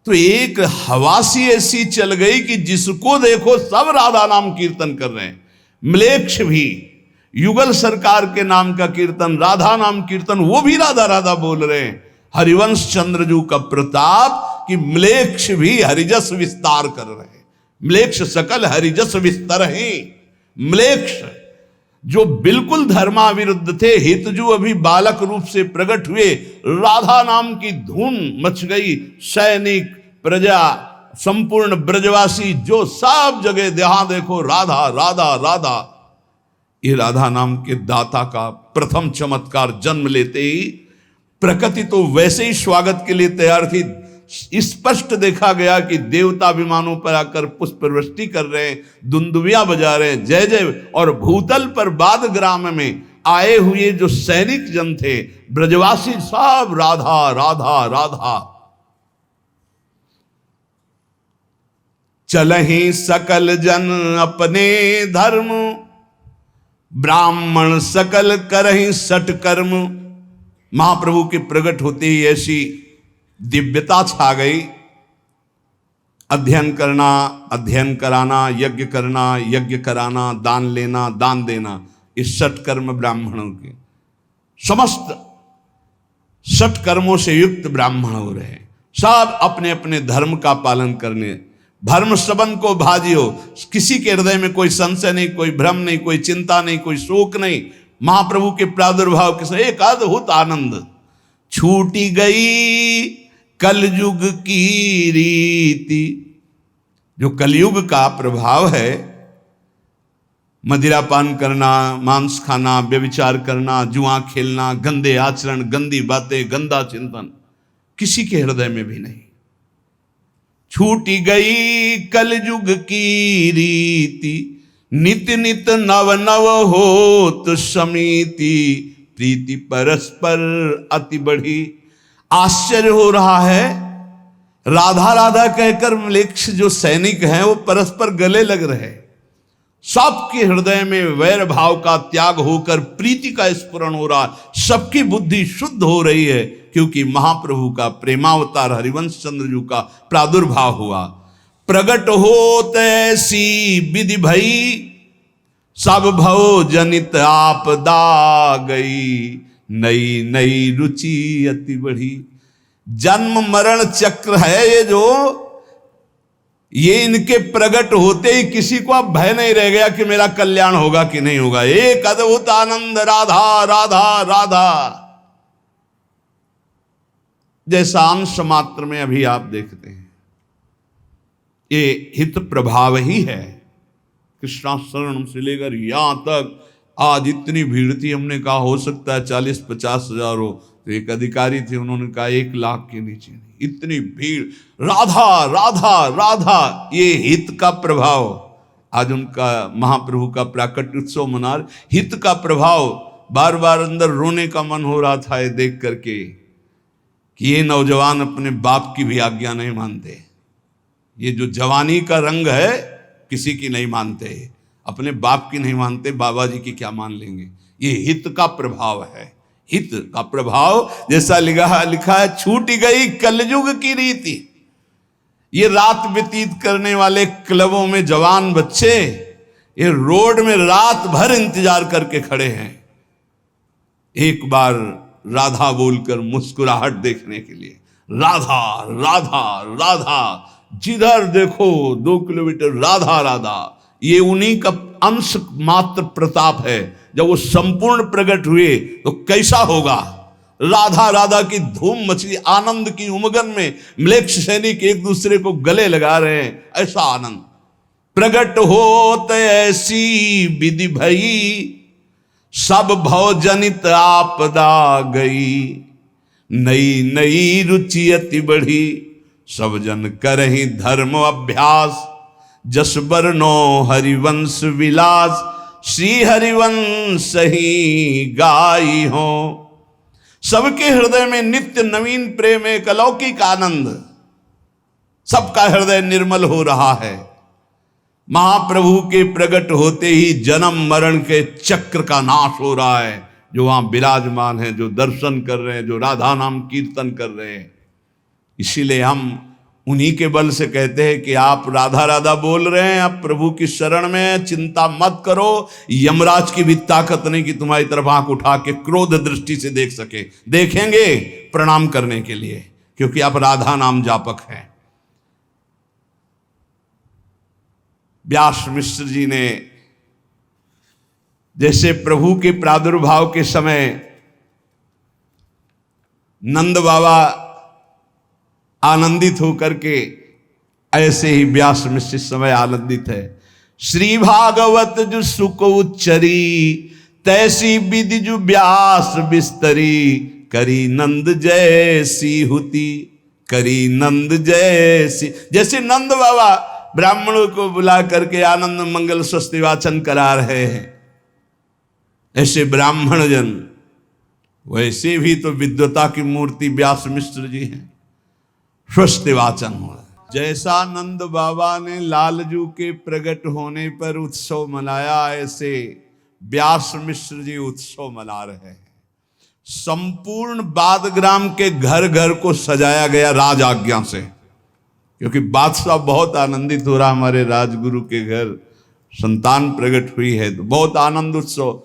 तो एक हवासी ऐसी चल गई कि जिसको देखो सब राधा नाम कीर्तन कर रहे हैं। म्लेच्छ भी युगल सरकार के नाम का कीर्तन, राधा नाम कीर्तन, वो भी राधा राधा बोल रहे हैं। हरिवंश चंद्रजू का प्रताप कि म्लेच्छ भी हरिजस विस्तार कर रहे हैं। म्लेच्छ सकल हरिजस विस्तर हैं। म्लेच्छ जो बिल्कुल धर्माविरुद्ध थे, हितजू अभी बालक रूप से प्रकट हुए, राधा नाम की धूम मच गई। सैनिक, प्रजा, संपूर्ण ब्रजवासी, जो सब जगह जहां देखो राधा राधा राधा। ये राधा नाम के दाता का प्रथम चमत्कार जन्म लेते ही प्रकृति तो वैसे ही स्वागत के लिए तैयार थी। स्पष्ट देखा गया कि देवता विमानों पर आकर पुष्प वृष्टि कर रहे हैं, दुंदुबियां बजा रहे हैं, जय जय। और भूतल पर बाद ग्राम में आए हुए जो सैनिक जन थे, ब्रजवासी, सब राधा राधा राधा। चलहि सकल जन अपने धर्म, ब्राह्मण सकल करहि सठ कर्म। महाप्रभु के प्रकट होते ही ऐसी दिव्यता छा गई। अध्ययन करना, अध्ययन कराना, यज्ञ करना, यज्ञ कराना, दान लेना, दान देना, इस सठ कर्म ब्राह्मणों के, समस्त सठ कर्मों से युक्त ब्राह्मण हो रहे हैं। सब अपने अपने धर्म का पालन करने, धर्म सबन को भाजियो। किसी के हृदय में कोई संशय नहीं, कोई भ्रम नहीं, कोई चिंता नहीं, कोई शोक नहीं। महाप्रभु के प्रादुर्भाव के साथ एक अद्भुत आनंद। छूटी गई कलयुग की रीति। जो कलयुग का प्रभाव है, मदिरा पान करना, मांस खाना, व्यभिचार करना, जुआ खेलना, गंदे आचरण, गंदी बातें, गंदा चिंतन, किसी के हृदय में भी नहीं। छूटी गई कलयुग की रीति, नित नित नव नव होत समीति, प्रीति परस्पर अति बढ़ी। आश्चर्य हो रहा है, राधा राधा कहकर म्लेच्छ जो सैनिक हैं वो परस्पर गले लग रहे, सबके हृदय में वैर भाव का त्याग होकर प्रीति का स्फुरण हो रहा, सबकी बुद्धि शुद्ध हो रही है, क्योंकि महाप्रभु का प्रेमावतार हरिवंश चंद्र जी का प्रादुर्भाव हुआ। प्रगट होत ऐसी विधि भई, सब भव जनित आपदा गई, नई नई रुचि अति बढ़ी। जन्म मरण चक्र है ये जो, ये इनके प्रकट होते ही किसी को अब भय नहीं रह गया कि मेरा कल्याण होगा कि नहीं होगा। एक अद्भुत आनंद, राधा राधा राधा, जैसा अंश मात्र में अभी आप देखते हैं। ये हित प्रभाव ही है। कृष्णाशरणम से लेकर यहां तक आज इतनी भीड़ थी, हमने कहा हो सकता है 40-50 हजार हो, तो एक अधिकारी थे, उन्होंने कहा 1 लाख के नीचे नहीं। इतनी भीड़, राधा राधा राधा, ये हित का प्रभाव। आज उनका महाप्रभु का प्राकट्य उत्सव मना, हित का प्रभाव। बार बार अंदर रोने का मन हो रहा था ये देख करके कि ये नौजवान अपने बाप की भी आज्ञा नहीं मानते। ये जो जवानी का रंग है किसी की नहीं मानते, अपने बाप की नहीं मानते, बाबा जी की क्या मान लेंगे। ये हित का प्रभाव है। हित का प्रभाव जैसा लिखा है, छूट गई कलयुग की रीति। ये रात व्यतीत करने वाले क्लबों में जवान बच्चे ये रोड में रात भर इंतजार करके खड़े हैं, एक बार राधा बोलकर मुस्कुराहट देखने के लिए। राधा राधा राधा, जिधर देखो 2 किलोमीटर राधा राधा। ये उन्हीं का अंश मात्र प्रताप है। जब वो संपूर्ण प्रकट हुए तो कैसा होगा। राधा राधा की धूम मची, आनंद की उमगन में म्लेच्छ सैनिक एक दूसरे को गले लगा रहे हैं, ऐसा आनंद। प्रकट होत ऐसी विधि भई, सब भव जनित आपदा गई, नई नई रुचि अति बढ़ी, सब जन करहि धर्म अभ्यास, जस बरनो हरिवंश विलास, श्री हरिवंश ही गाई हो। सबके हृदय में नित्य नवीन प्रेम, एक अलौकिक आनंद, सबका हृदय निर्मल हो रहा है। महाप्रभु के प्रकट होते ही जन्म मरण के चक्र का नाश हो रहा है। जो वहां विराजमान है, जो दर्शन कर रहे हैं, जो राधा नाम कीर्तन कर रहे हैं। इसीलिए हम उन्हीं के बल से कहते हैं कि आप राधा राधा बोल रहे हैं, आप प्रभु की शरण में, चिंता मत करो। यमराज की भी ताकत नहीं कि तुम्हारी तरफ आंख उठा के क्रोध दृष्टि से देख सके। देखेंगे प्रणाम करने के लिए, क्योंकि आप राधा नाम जापक हैं। व्यास मिश्र जी ने जैसे प्रभु के प्रादुर्भाव के समय नंद बाबा आनंदित होकर के, ऐसे ही व्यास मिश्र इस समय आनंदित है। श्री भागवत जो सुख उच्चरी, तैसी विधि जो व्यास बिस्तरी, करी नंद जैसी हुती, करी नंद जैसी। जैसे नंद बाबा ब्राह्मणों को बुला करके आनंद मंगल स्वस्ति वाचन करा रहे हैं, ऐसे ब्राह्मण जन, वैसे भी तो विद्वता की मूर्ति व्यास मिश्र जी हैं। स्वस्ति वाचन हो। जैसा नंद बाबा ने लालजू के प्रकट होने पर उत्सव मनाया, ऐसे व्यास मिश्र जी उत्सव मना रहे हैं। संपूर्ण बादग्राम के घर घर को सजाया गया राज आज्ञा से, क्योंकि बादशाह बहुत आनंदित हो रहा, हमारे राजगुरु के घर संतान प्रकट हुई है, तो बहुत आनंद उत्सव।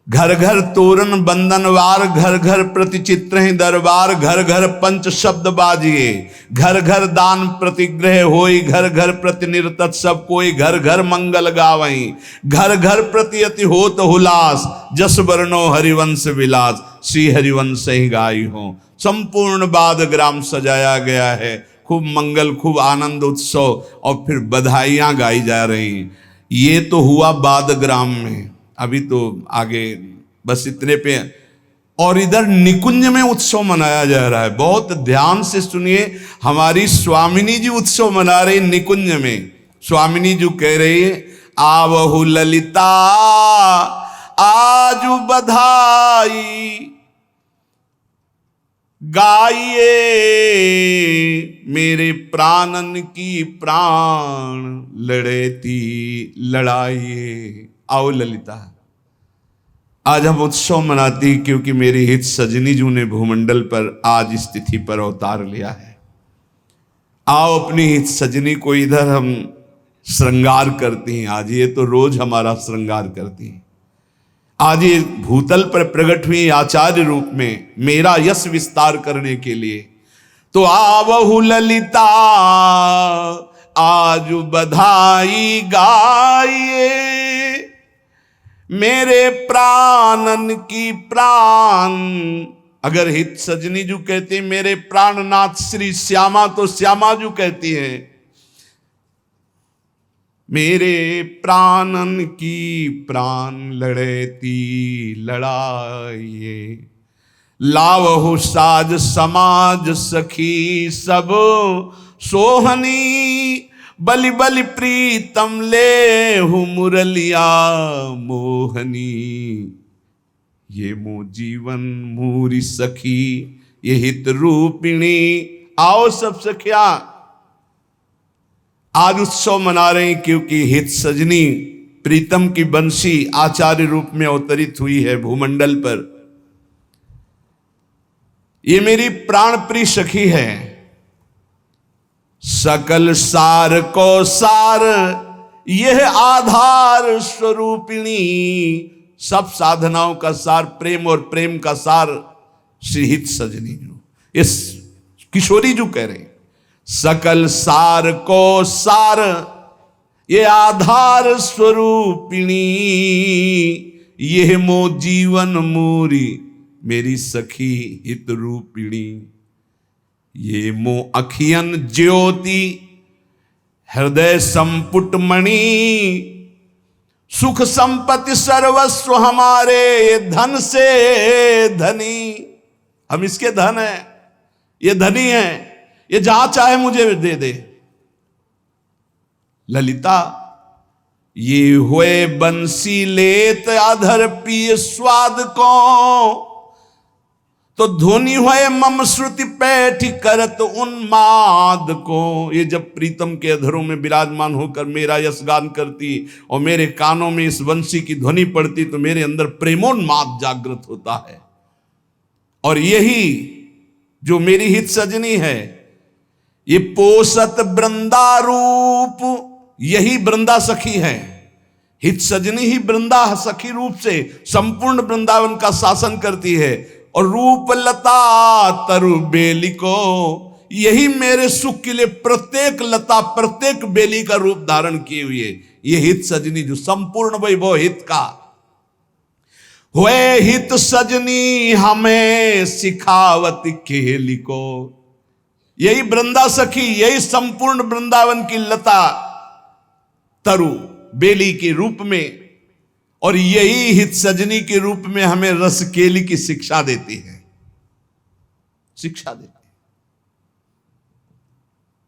घर घर तोरण बंदनवार, घर घर प्रति चित्र दरबार, घर घर पंच शब्द बाजिए, घर घर दान प्रतिग्रह होई, घर घर प्रति निर्तत सब कोई, घर घर मंगल गावई, घर घर प्रति अति होत हुलास, जस वर्णो हरिवंश विलास, श्री हरिवंश ही गाई हो। संपूर्ण बादग्राम सजाया गया है, खूब मंगल, खूब आनंद उत्सव, और फिर बधाइयाँ गाई जा रही। ये तो हुआ बादग्राम में, अभी तो आगे बस इतने पे। और इधर निकुंज में उत्सव मनाया जा रहा है। बहुत ध्यान से सुनिए, हमारी स्वामिनी जी उत्सव मना रही निकुंज में। स्वामिनी जी कह रही है, आवहु ललिता आजु बधाई, गाइए मेरे प्राणन की प्राण लड़ेती लड़ाइए। आओ ललिता, आज हम उत्सव मनाती क्योंकि मेरी हित सजनी जू ने भूमंडल पर आज इस तिथि पर अवतार लिया है। आओ अपनी हित सजनी को इधर हम श्रृंगार करती हैं। आज ये तो रोज हमारा श्रृंगार करती हैं। आज ये भूतल पर प्रकट हुई आचार्य रूप में मेरा यश विस्तार करने के लिए। तो आवहु ललिता आज बधाई गाइए, मेरे प्राणन की प्राण। अगर हित सजनी जू कहती मेरे प्राणनाथ श्री श्यामा, तो श्यामा जू कहती है मेरे प्राणन की प्राण लड़ेती लड़ाइए। लावहु साज समाज सखी सब सोहनी, बलि बलि प्रीतम ले हूँ मुरलिया मोहनी। ये मो जीवन मूरी सखी ये हित रूपिणी। आओ सब सखिया, आज उत्सव मना रहे हैं क्योंकि हित सजनी प्रीतम की बंसी आचार्य रूप में अवतरित हुई है भूमंडल पर। ये मेरी प्राण प्रिय सखी है। सकल सार को सार यह आधार स्वरूपिणी। सब साधनाओं का सार प्रेम, और प्रेम का सार श्री हित सजनी। इस किशोरी जो कह रहे सकल सार को सार ये आधार स्वरूपिणी। यह मो जीवन मूरी मेरी सखी हित रूपिणी। ये मो अखियन ज्योति हृदय संपुट मणि। सुख संपत्ति सर्वस्व हमारे ये धन से धनी। हम इसके धन है, ये धनी है, ये जहां चाहे मुझे दे दे। ललिता ये हुए बंसी लेत अधर पिय स्वाद को। तो धुनी हुए मम श्रुति पैठ करत उन्माद को। ये जब प्रीतम के अधरों में विराजमान होकर मेरा यश गान करती और मेरे कानों में इस वंशी की ध्वनि पड़ती तो मेरे अंदर प्रेमोन्माद जागृत होता है। और यही जो मेरी हित सजनी है, ये पोषत वृंदारूप, यही वृंदा सखी है। हित सजनी ही वृंदा सखी रूप से संपूर्ण वृंदावन का शासन करती है। और रूप लता तरु बेली को, यही मेरे सुख के लिए प्रत्येक लता प्रत्येक बेली का रूप धारण किए हुए ये हित सजनी जो संपूर्ण वैभव हित का। हुए हित सजनी हमें सिखावत खेली को। यही वृंदा सखी, यही संपूर्ण वृंदावन की लता तरु बेली के रूप में, और यही हित सजनी के रूप में हमें रस केली की शिक्षा देती है। शिक्षा देती है।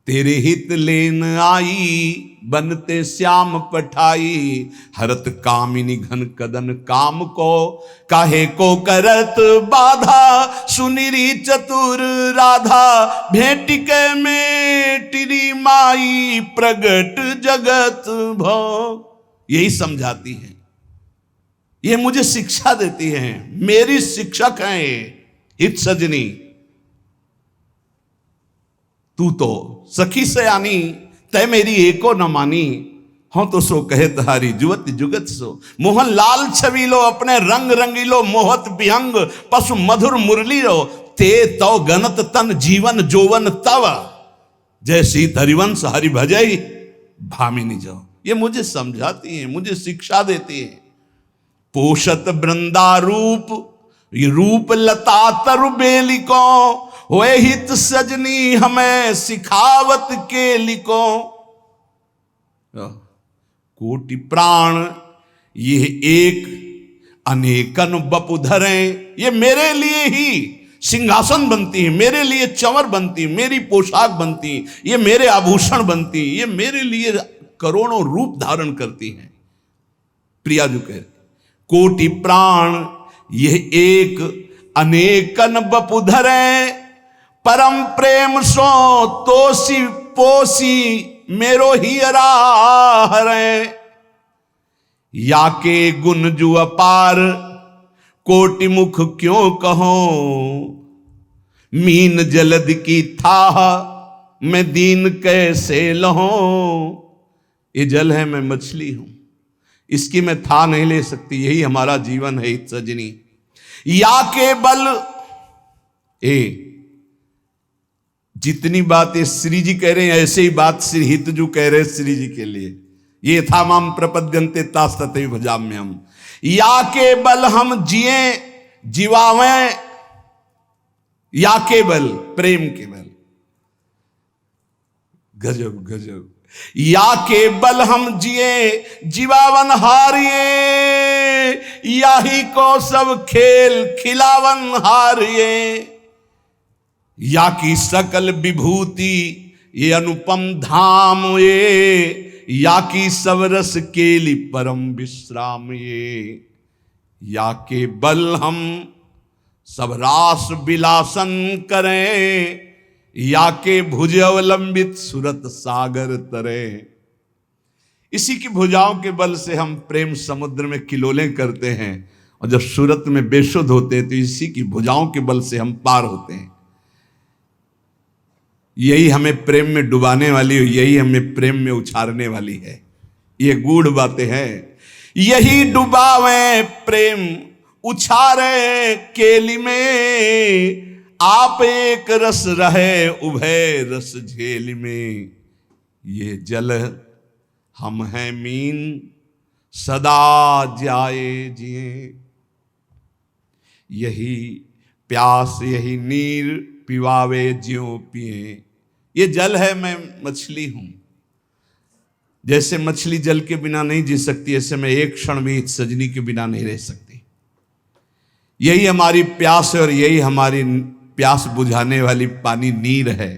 तेरे हित लेन आई बनते श्याम पठाई। हरत कामिनी घन कदन काम को, काहे को करत बाधा। सुनिरी चतुर राधा भेंट के में टिरी माई प्रगट जगत भो। यही समझाती है, ये मुझे शिक्षा देती हैं। मेरी शिक्षक हैं हित सजनी। तू तो सखी सयानी तय मेरी एको न मानी। हाँ तो सो कहे तहारी जुवत जुगत सो। मोहन लाल छबीलो अपने रंग रंगीलो। मोहत विहंग पशु मधुर मुरली रो। ते तो गणत तन जीवन जोवन तव। जय सीत हरिवंश हरि भजई भामिनी जो। ये मुझे समझाती है, मुझे शिक्षा देती है। पोषत वृंदारूप ये रूप लता तरु बेली को। हुए हित सजनी हमें सिखावत के लिको। कोटि प्राण ये एक अनेकन बपु धरें। ये मेरे लिए ही सिंहासन बनती है, मेरे लिए चंवर बनती है, मेरी पोशाक बनती, ये मेरे आभूषण बनती, ये मेरे लिए करोड़ों रूप धारण करती हैं। प्रिया जो कह कोटि प्राण यह एक अनेकन बपु धरें। परम प्रेम सो तोसी पोसी मेरो हियरा हरे, या के गुण जु अपार कोटि मुख क्यों कहो, मीन जलद की थाह मैं दीन कैसे लहो। ये जल है, मैं मछली हूं, इसकी मैं था नहीं ले सकती, यही हमारा जीवन है हित सजनी। या के बल जितनी बातें श्री जी कह रहे हैं ऐसे ही बात श्री हितजू कह रहे हैं श्री जी के लिए। ये था माम प्रपद्यन्ते तास्तते भजाम्यहम्, या के बल हम जिए जीवावें, या के बल प्रेम के बल, गजब गजब। या के बल हम जिए जीवावन हारिए, याही को सब खेल खिलावन हारिए। या की सकल विभूति ये अनुपम धाम ये, या की सब रस केली परम विश्राम ये। या के बल हम सब रास विलासन करें, या के भुज अवलंबित सुरत सागर तरे। इसी की भुजाओं के बल से हम प्रेम समुद्र में किलोलें करते हैं, और जब सूरत में बेशुद्ध होते हैं तो इसी की भुजाओं के बल से हम पार होते हैं। यही हमें प्रेम में डुबाने वाली, यही हमें प्रेम में उछारने वाली है। ये गूढ़ बातें हैं। यही डुबावे प्रेम उछारे केली में, आप एक रस रहे उभय रस झेल में। ये जल हम हैं मीन सदा जाए जिए, यही प्यास यही नीर पिवावे ज्यों पिए। ये जल है, मैं मछली हूं। जैसे मछली जल के बिना नहीं जी सकती, ऐसे मैं एक क्षण भी सजनी के बिना नहीं रह सकती। यही हमारी प्यास है और यही हमारी प्यास बुझाने वाली पानी नीर है।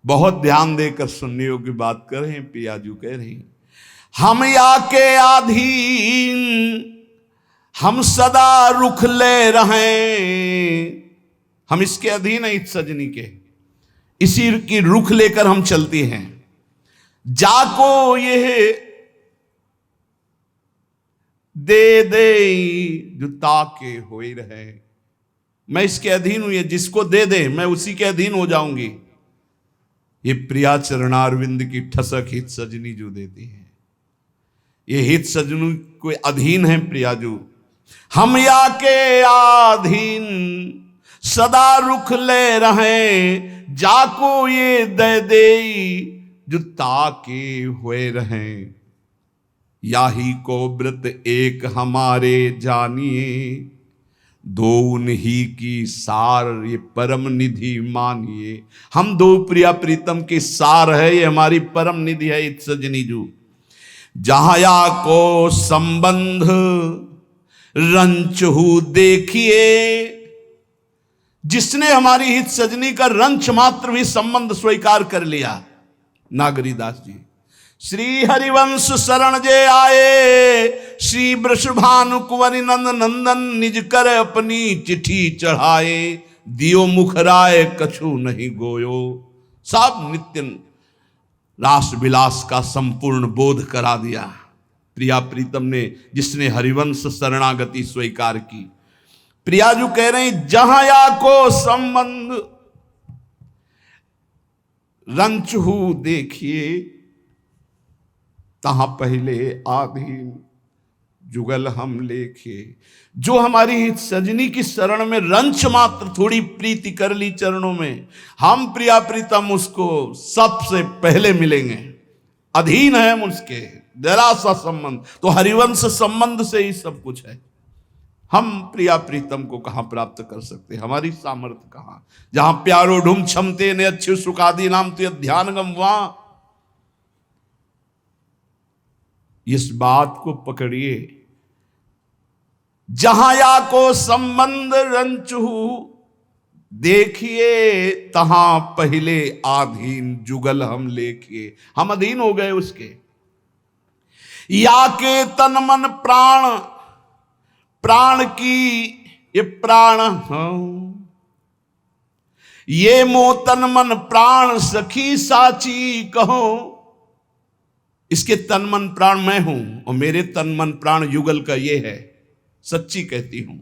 बहुत ध्यान देकर सुनने योग्य बात कर रहे हैं। पियाजू कह रही हम या के अधीन हम सदा रुख ले रहे, हम इसके अधीन है इस सजनी के, इसी की रुख लेकर हम चलती हैं। जाको ये दे दे जो ताके होई रहे, मैं इसके अधीन हूं, ये जिसको दे दे मैं उसी के अधीन हो जाऊंगी। ये प्रिया चरणारविंद की ठसक हित सजनी जो देती है, ये हित सजनी को अधीन है प्रियाजू। हम या के अधीन सदा रुख ले रहे, जाको ये दे दे जो ताके हुए रहे। याही को व्रत एक हमारे जानिए, दो उन्हीं की सार ये परम निधि मानिए। हम दो प्रिया प्रीतम की सार है, ये हमारी परम निधि है इत सजनी जू। जहां या को संबंध रंचहु देखिए, जिसने हमारी हित सजनी का रंच मात्र भी संबंध स्वीकार कर लिया। नागरीदास जी श्री हरिवंश शरण जे आए, श्री वृषभानु कुंवरी नंद नंदन निज कर अपनी चिट्ठी चढ़ाए। दियो मुख राय कछु नहीं गोयो, सब नित्य रास विलास का संपूर्ण बोध करा दिया प्रिया प्रीतम ने, जिसने हरिवंश शरणागति स्वीकार की। प्रियाजू कह रहे हैं जहां या को संबंध रंचहु देखिए, तहां पहले आधीन जुगल हम लेखे। जो हमारी हित सजनी की शरण में रंच मात्र थोड़ी प्रीति कर ली चरणों में, हम प्रिया प्रीतम उसको सबसे पहले मिलेंगे, अधीन है हम उसके। जरा सा संबंध तो हरिवंश संबंध से ही सब कुछ है। हम प्रिया प्रीतम को कहां प्राप्त कर सकते, हमारी सामर्थ्य कहां। जहां प्यारो ढूम क्षमते ने अच्छे सुखादी नाम तो ध्यान गम, वहां इस बात को पकड़िए। जहां या को संबंध रंचहु देखिए, तहां पहले आधीन जुगल हम लेखिए। हम अधीन हो गए उसके। या के तन मन प्राण, प्राण की ये प्राण हूं, ये मो तन मन प्राण सखी साची कहो। इसके तन मन प्राण मैं हूं और मेरे तन मन प्राण युगल का ये है, सच्ची कहती हूं।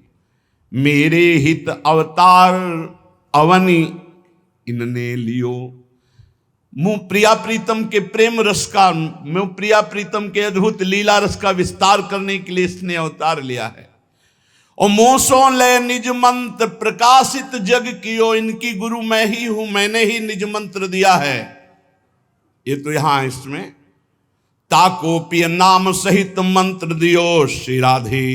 मेरे हित अवतार अवनी इनने लियो। मुंह प्रिया प्रीतम के प्रेम रस का, मुंह प्रिया प्रीतम के अद्भुत लीला रस का विस्तार करने के लिए इसने अवतार लिया है। और मोसो ले निज मंत्र प्रकाशित जग कियो। इनकी गुरु मैं ही हूं, मैंने ही निज मंत्र दिया है। ये तो यहां इसमें ताकोपिय नाम सहित मंत्र दियो। श्री राधे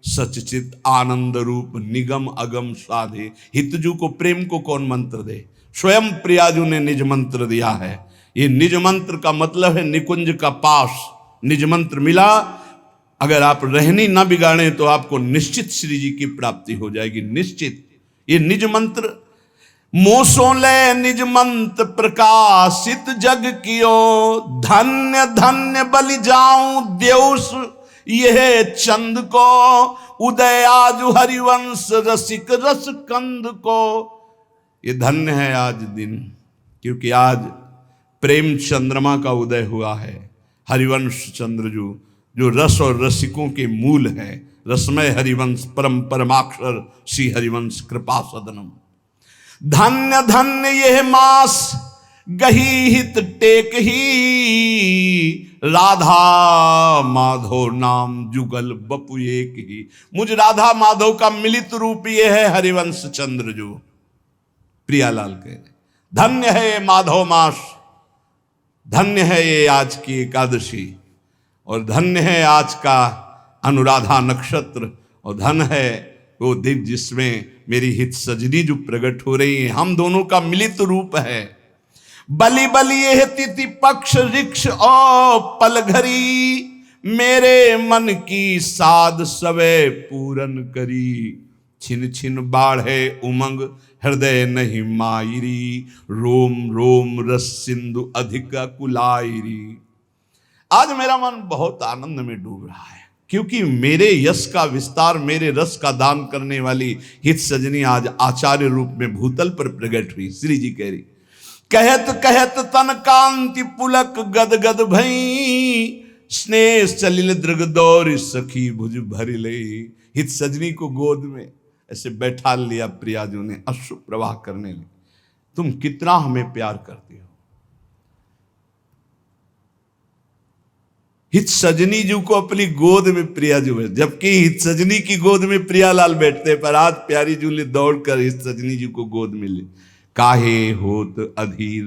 सचचित आनंद रूप निगम अगम साधे। हितजू को प्रेम को कौन मंत्र दे? स्वयं प्रियाजू ने निज मंत्र दिया है। ये निज मंत्र का मतलब है निकुंज का पास। निज मंत्र मिला, अगर आप रहनी ना बिगाड़े तो आपको निश्चित श्री जी की प्राप्ति हो जाएगी, निश्चित। ये निज मंत्र मोसोले निज मंत्र प्रकाशित जग कियो। धन्य धन्य बलि जाऊं देउस यह चंद को। उदय आज हरिवंश रसिक रस कंद को। ये धन्य है आज दिन, क्योंकि आज प्रेम चंद्रमा का उदय हुआ है। हरिवंश चंद्र जो रस और रसिकों के मूल है। रसमय हरिवंश परम परमाक्षर श्री हरिवंश कृपा सदनम। धन्य धन्य यह मास गही हित टेक ही। राधा माधव नाम जुगल बपु एक ही। मुझ राधा माधव का मिलित रूप ये है हरिवंश चंद्र। जो प्रियालाल कह रहे, धन्य है ये माधव मास, धन्य है ये आज की एकादशी, और धन्य है आज का अनुराधा नक्षत्र, और धन है वो दिन जिसमें मेरी हित सजनी जो प्रकट हो रही है। हम दोनों का मिलित रूप है। बलि बलि यह तिथि पक्ष रिक्ष और पलघरी। मेरे मन की साध सवे पूरन करी। छिन छिन बाढ़े उमंग हृदय नहीं मायरी। रोम रोम रस सिंधु अधिक कुलायरी। आज मेरा मन बहुत आनंद में डूब रहा है, क्योंकि मेरे यश का विस्तार, मेरे रस का दान करने वाली हित सजनी आज आचार्य रूप में भूतल पर प्रकट हुई। श्री जी कह रही, कहत कहत तन कांति पुलक गद गद भई। स्नेह चलिल दृग दौर सखी भुज भरी ले। हित सजनी को गोद में ऐसे बैठा लिया प्रियाजू ने, अश्रु प्रवाह करने लगे। तुम कितना हमें प्यार करती हो। हित सजनी जी को अपनी गोद में प्रियाजू है, जबकि हित सजनी की गोद में प्रियालाल बैठते, पर आज प्यारी जू ने दौड़कर हित सजनी जी को गोद में ले। काहे होत अधीर,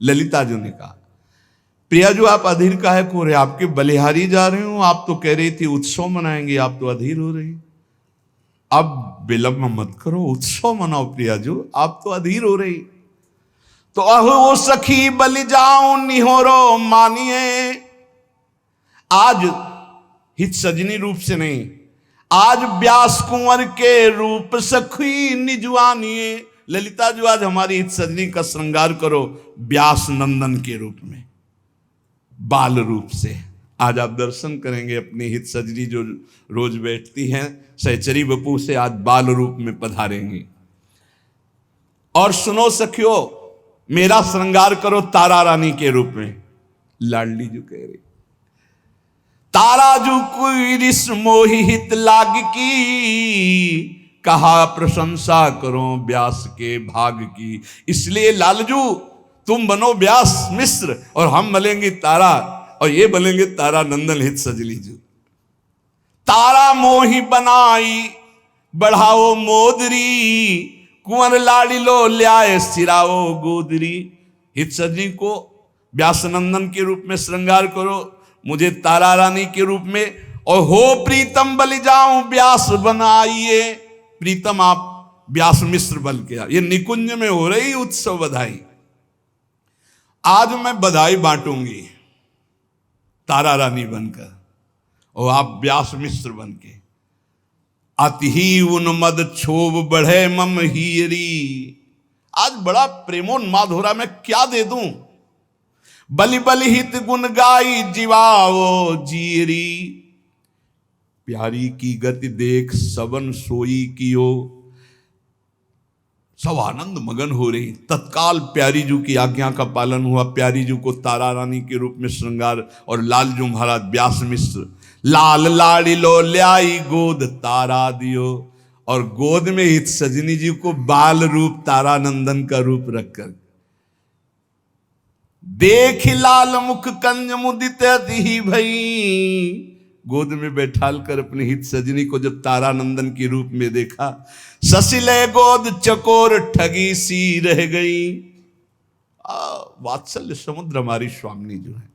ललिता जी ने कहा, प्रियाजू आप अधीर काहे को रहे? आपके बलिहारी जा रहे हो, आप तो कह रही थी उत्सव मनाएंगे, आप तो अधीर हो रही। अब विलंब मत करो, उत्सव मनाओ प्रियाजू, आप तो अधीर हो रही। तो अहो सखी बलि जाऊं निहोरो मानिए। आज हित सजनी रूप से नहीं, आज व्यास कुंवर के रूप सखी निजवानिए। ललिता जो आज हमारी हित सजनी का श्रृंगार करो व्यास नंदन के रूप में, बाल रूप से। आज आप दर्शन करेंगे अपनी हित सजनी जो रोज बैठती हैं सहचरी बपू से, आज बाल रूप में पधारेंगी। और सुनो सखियो, मेरा श्रृंगार करो तारा रानी के रूप में। लाडली जो कह रही, तारा जू कोई रिस मोहि हित लाग की। कहा प्रशंसा करो व्यास के भाग की। इसलिए लालजू तुम बनो व्यास मिश्र और हम बनेंगे तारा, और ये बनेंगे तारा नंदन हित सजली जू। तारा मोही बनाई बढ़ाओ मोदरी। कुंवर लाडिलो ल्याए सिराओ गोदरी। हित सजनी को व्यास नंदन के रूप में श्रृंगार करो, मुझे तारा रानी के रूप में। और हो प्रीतम बलि जाऊं व्यास बनाइए। प्रीतम आप व्यास मिश्र बल के। ये निकुंज में हो रही उत्सव बधाई। आज मैं बधाई बांटूंगी तारा रानी बनकर, और आप व्यास मिश्र बन के। अति ही उन्मद क्षोभ बढ़े मम हीरी। आज बड़ा प्रेमोन्माद हो रहा, मैं क्या दे दूं? बलि बलि हित गुण गाई जीवाओ जीरी। प्यारी की गति देख सबन सोई कियो। सब आनंद मगन हो रही। तत्काल प्यारी जू की आज्ञा का पालन हुआ। प्यारी जू को तारा रानी के रूप में श्रृंगार, और लालजू महाराज व्यास मिश्र लाल लाड़ी लो ल्याई गोद तारा दियो, और गोद में हित सजनी जी को बाल रूप तारानंदन का रूप रखकर देख लाल मुख कंज मुदित ही भई, गोद में बैठाल कर अपने हित सजनी को जब तारानंदन के रूप में देखा, ससिले गोद चकोर ठगी सी रह गई। वात्सल्य समुद्र हमारी स्वामिनी जो है,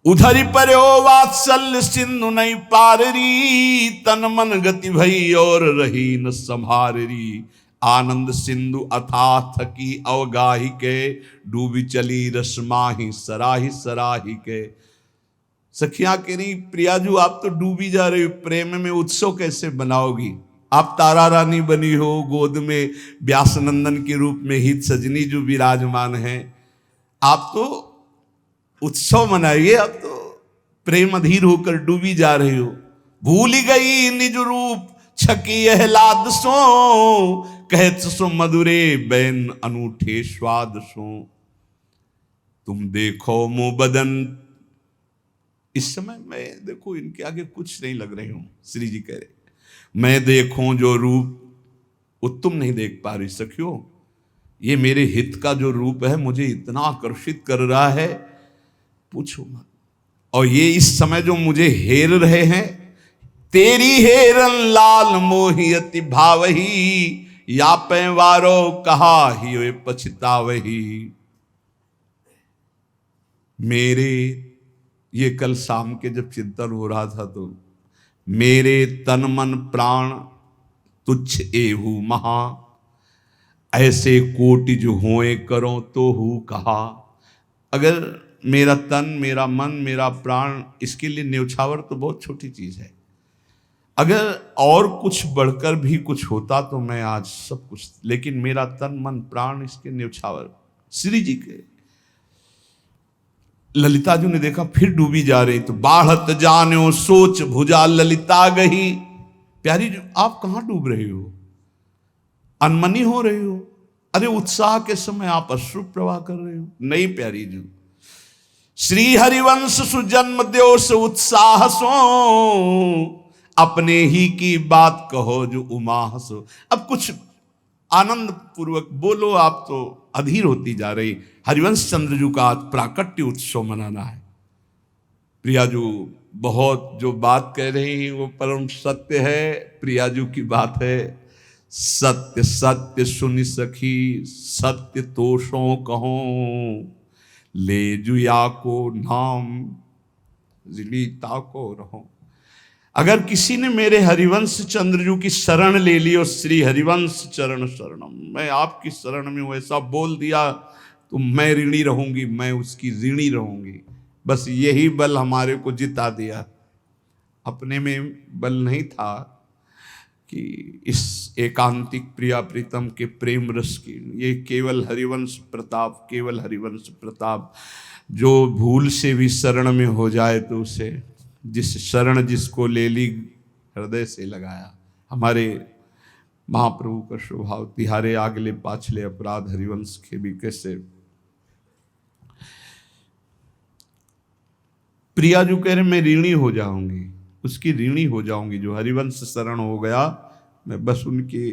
उधरी पर्यो वात्सल्य सिंधु नहीं पाररी, तन मन गति भई और रही न संभाररी, आनंद सिंधु अथा थकी अवगाही के, डूबी चली रसमाही सराही सराही के। सखियां कह रही प्रियाजू आप तो डूबी जा रही हो, प्रेम में उत्सव कैसे बनाओगी? आप तारा रानी बनी हो, गोद में व्यासनंदन के रूप में हित सजनी जो विराजमान है, आप तो उत्सव मनाइए, आप तो प्रेम अधीर होकर डूबी जा रही हो। भूल गई निज रूप छकी आहलाद सो, कहत सो मधुरे बैन अनूठे स्वाद सो, तुम देखो मो बदन। इस समय मैं देखो इनके आगे कुछ नहीं लग रही हूं। श्री जी कह रहे मैं देखूं जो रूप वो तुम नहीं देख पा रही सखियो, ये मेरे हित का जो रूप है मुझे इतना आकर्षित कर रहा है पूछो मत। और ये इस समय जो मुझे हेर रहे हैं, तेरी हेरन लाल मोहियति भावही, या पैवारो कहा ही वे पछतावही। मेरे ये कल शाम के जब चिंतन हो रहा था तो मेरे तन मन प्राण तुच्छ एहू महा, ऐसे कोटि जो होए करो तो हु कहा। अगर मेरा तन मेरा मन मेरा प्राण इसके लिए न्यौछावर तो बहुत छोटी चीज है, अगर और कुछ बढ़कर भी कुछ होता तो मैं आज सब कुछ, लेकिन मेरा तन मन प्राण इसके न्यौछावर। श्री जी के ललिता जी ने देखा फिर डूबी जा रही, तो बाढ़त जान्यो सोच भुजा ललिता गही। प्यारी जी आप कहां डूब रही हो, अनमनी हो रही हो? अरे उत्साह के समय आप अश्रु प्रवाह कर रहे हो। नहीं प्यारी जी, श्री हरिवंश सुजन्म द्योष उत्साह सो, अपने ही की बात कहो जो उमा हसो। अब कुछ आनंद पूर्वक बोलो, आप तो अधीर होती जा रही। हरिवंश चंद्रजू का आज प्राकट्य उत्सव मनाना है। प्रियाजू बहुत जो बात कह रही हैं वो परम सत्य है। प्रियाजू की बात है, सत्य सत्य सुनि सखी सत्य तोषों कहो, ले जुया को नाम जिलीता को रहो। अगर किसी ने मेरे हरिवंश चंद्रजू की शरण ले ली और श्री हरिवंश चरण शरणम, मैं आपकी शरण में हूं ऐसा बोल दिया तो मैं ऋणी रहूंगी, मैं उसकी ऋणी रहूंगी। बस यही बल हमारे को जिता दिया। अपने में बल नहीं था कि इस एकांतिक प्रिया प्रीतम के प्रेम रस की, ये केवल हरिवंश प्रताप, केवल हरिवंश प्रताप। जो भूल से भी शरण में हो जाए तो उसे, जिस शरण जिसको ले ली हृदय से लगाया। हमारे महाप्रभु का स्वभाव, तिहारे आगले पाछले अपराध हरिवंश के भी कैसे। प्रिया जो कह रहे मैं ऋणी हो जाऊंगी, उसकी ऋणी हो जाऊंगी। जो हरिवंश शरण हो गया, मैं बस उनके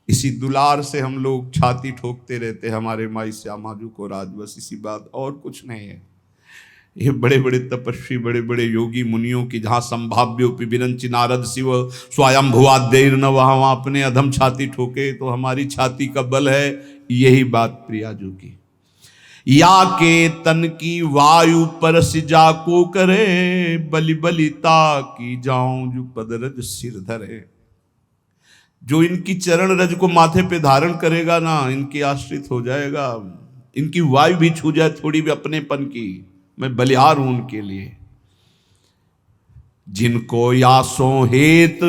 इसी दुलार से हम लोग छाती ठोकते रहते हैं, हमारे माई श्यामाजू को राज, बस इसी बात, और कुछ नहीं है। ये बड़े बड़े तपस्वी, बड़े बड़े योगी मुनियों की जहाँ संभाव्योपि विरंचि नारद शिव स्वयं भुवादेर न, वहाँ अपने अधम छाती ठोके, तो हमारी छाती का बल है यही बात प्रियाजू की। या के तन की वायु परस जाको करे, बलि बलिता की जाऊं जो पदरज सिर धरे। जो इनकी चरण रज को माथे पे धारण करेगा ना, इनके आश्रित हो जाएगा। इनकी वायु भी छू जाए थोड़ी भी अपनेपन की, मैं बलिहार हूं उनके लिए। जिनको यासो हेत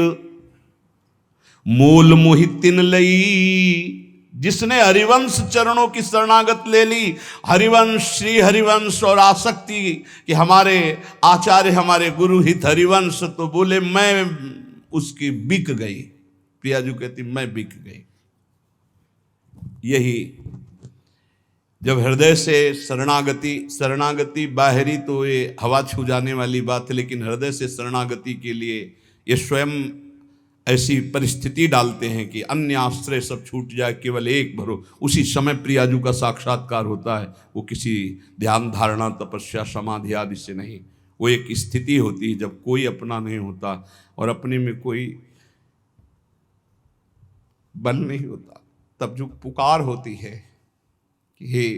मूल मोहितिन लई, जिसने हरिवंश चरणों की शरणागत ले ली, हरिवंश श्री हरिवंश और आसक्ति कि हमारे आचार्य हमारे गुरु हित हरिवंश, तो बोले मैं उसकी बिक गई। प्रियाजू कहती मैं बिक गई। यही जब हृदय से शरणागति बाहरी तो ये हवा छू जाने वाली बात है, लेकिन हृदय से शरणागति के लिए ये स्वयं ऐसी परिस्थिति डालते हैं कि अन्य आश्रय सब छूट जाए, केवल एक भरो। उसी समय प्रियाजू का साक्षात्कार होता है। वो किसी ध्यान धारणा तपस्या समाधि आदि से नहीं, वो एक स्थिति होती है जब कोई अपना नहीं होता और अपने में कोई बल नहीं होता, तब जो पुकार होती है कि हे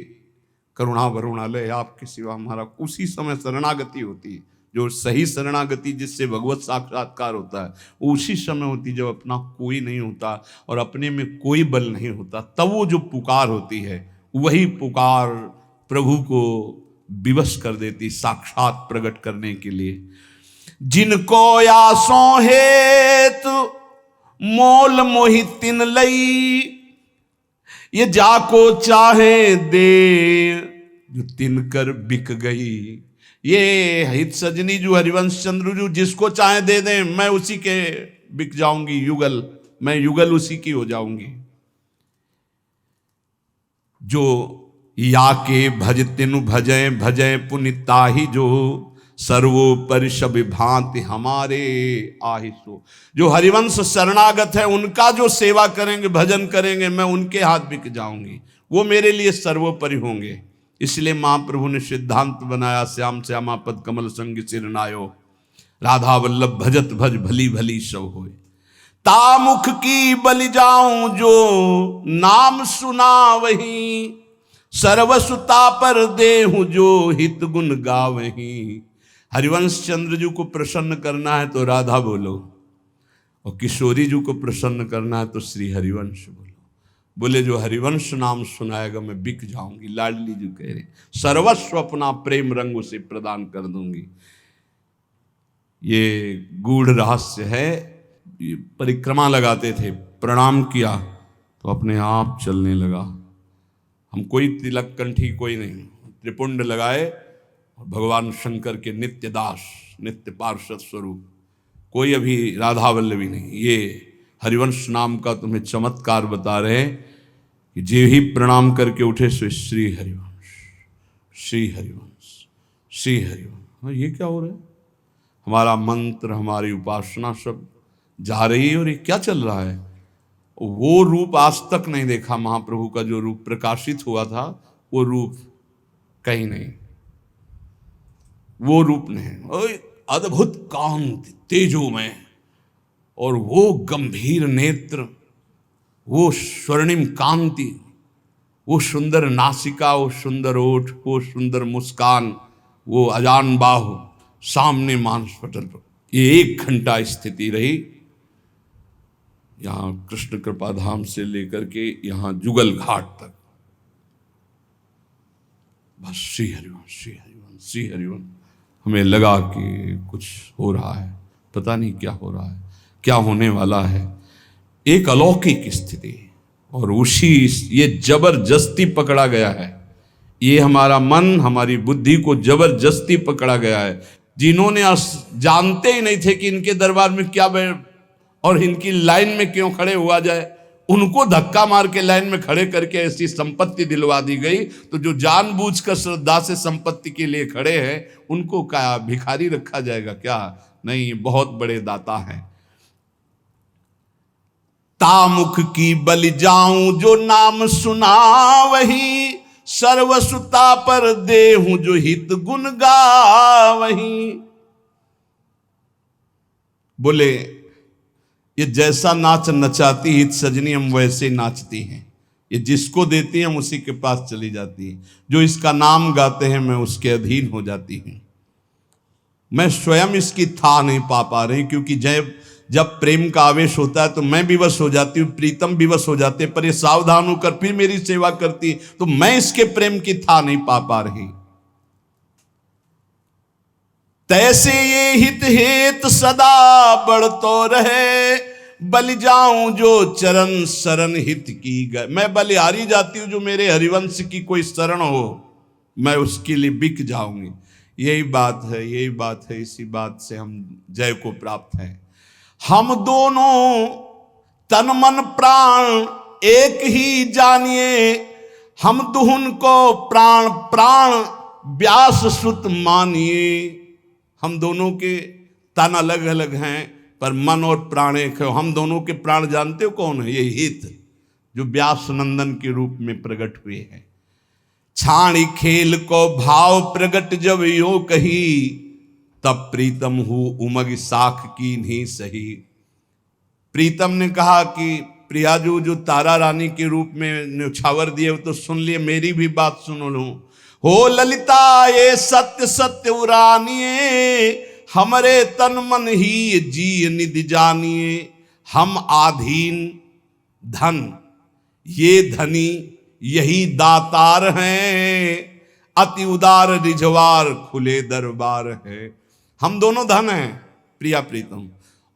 करुणा वरुणालय आपके सिवा हमारा, उसी समय शरणागति होती है। जो सही शरणागति जिससे भगवत साक्षात्कार होता है वो उसी समय होती जब अपना कोई नहीं होता और अपने में कोई बल नहीं होता, तब वो जो पुकार होती है वही पुकार प्रभु को विवश कर देती साक्षात प्रकट करने के लिए। जिनको आसों हेतु मोल मोहितिन लई, ये जाको चाहे दे जो तिनकर बिक गई। ये हित सजनी जो हरिवंश चंद्र जो जिसको चाहे दे दें, मैं उसी के बिक जाऊंगी, युगल, मैं युगल उसी की हो जाऊंगी। जो या के भज तिनु भजय भजय पुनिताहि, जो सर्वोपरि सब भांति हमारे आहिसो। जो हरिवंश शरणागत है उनका जो सेवा करेंगे भजन करेंगे, मैं उनके हाथ बिक जाऊंगी, वो मेरे लिए सर्वोपरि होंगे। इसलिए महाप्रभु ने सिद्धांत बनाया, श्याम श्यामा पद कमल संग सिर नायो, राधा वल्लभ भजत भज भली भली सब होए। तामुख की बलि जाऊं जो नाम सुना वही, सर्वसुता पर देहूं जो हित गुण गावही। हरिवंश चंद्र जी को प्रसन्न करना है तो राधा बोलो, और किशोरी जी को प्रसन्न करना है तो श्री हरिवंश बोलो। बोले जो हरिवंश नाम सुनाएगा मैं बिक जाऊंगी। लाडली जी कह रहे सर्वस्व अपना प्रेम रंग उसे प्रदान कर दूंगी। ये गूढ़ रहस्य है। ये परिक्रमा लगाते थे, प्रणाम किया तो अपने आप चलने लगा। हम कोई तिलक कंठी कोई नहीं, त्रिपुंड लगाए और भगवान शंकर के नित्य दास नित्य पार्षद स्वरूप, कोई अभी राधा वल्लभी नहीं। ये हरिवंश नाम का तुम्हें चमत्कार बता रहे हैं कि जे ही प्रणाम करके उठे सो श्री हरिवंश श्री हरिवंश श्री हरिवंश। ये क्या हो रहा है? हमारा मंत्र हमारी उपासना सब जा रही है और ये क्या चल रहा है? वो रूप आज तक नहीं देखा महाप्रभु का, जो रूप प्रकाशित हुआ था वो रूप कहीं नहीं, वो रूप नहीं। अद्भुत कांति तेजोमय और वो गंभीर नेत्र, वो स्वर्णिम कांति, वो सुंदर नासिका, वो सुंदर ओठ, वो सुंदर मुस्कान, वो अजान बाहु, सामने मांस पटल पर। ये 1 घंटा स्थिति रही यहाँ कृष्ण कृपा धाम से लेकर के यहाँ जुगल घाट तक। बस श्री हरिवंश श्री हरिवंश श्री हरिवंश। हमें लगा कि कुछ हो रहा है, पता नहीं क्या हो रहा है, क्या होने वाला है। एक अलौकिक स्थिति, और उसी ये जबरदस्ती पकड़ा गया है। ये हमारा मन हमारी बुद्धि को जबरदस्ती पकड़ा गया है। जिन्होंने जानते ही नहीं थे कि इनके दरबार में क्या और इनकी लाइन में क्यों खड़े हुआ जाए, उनको धक्का मार के लाइन में खड़े करके ऐसी संपत्ति दिलवा दी गई। तो जो जानबूझकर श्रद्धा से संपत्ति के लिए खड़े हैं उनको क्या भिखारी रखा जाएगा क्या? नहीं, बहुत बड़े दाता हैं। तामुख की बलि जाऊं जो नाम सुना वही, सर्वसुता पर देहूं जो हित गुण गावही। बोले ये जैसा नाच नचाती हित सजनी हम वैसे नाचती हैं। ये जिसको देती हैं हम उसी के पास चली जाती है। जो इसका नाम गाते हैं मैं उसके अधीन हो जाती हूं। मैं स्वयं इसकी था नहीं पा रही, क्योंकि जब प्रेम का आवेश होता है तो मैं विवश हो जाती हूँ, प्रीतम विवश हो जाते, पर ये सावधान होकर फिर मेरी सेवा करती, तो मैं इसके प्रेम की था नहीं पा रही। तैसे ये हित हेत सदा बढ़तो रहे, बलि जाऊं जो चरण शरण हित की गए। मैं बलिहारी जाती हूं, जो मेरे हरिवंश की कोई शरण हो मैं उसके लिए बिक जाऊंगी। यही बात है, यही बात है। इसी बात से हम जय को प्राप्त हैं। हम दोनों तन मन प्राण एक ही जानिए, हम दुहुन को प्राण प्राण व्यास सुत मानिए। हम दोनों के तन अलग अलग हैं पर मन और प्राण एक है। हम दोनों के प्राण जानते हो कौन है? ये हित जो व्यास नंदन के रूप में प्रकट हुए हैं। छाणी खेल को भाव प्रगट जब यो कही, तब प्रीतम हूं उमग साख की नहीं सही। प्रीतम ने कहा कि प्रियाजू जो तारा रानी के रूप में न्यौछावर दिए तो सुन लिए, मेरी भी बात सुनो लूं। हो ललिता ये सत्य सत्य उरानिए, हमरे तन मन ही जी निधि जानिए। हम आधीन धन ये धनी यही दातार हैं, अति उदार रिझवार खुले दरबार है। हम दोनों धन हैं प्रिया प्रीतम,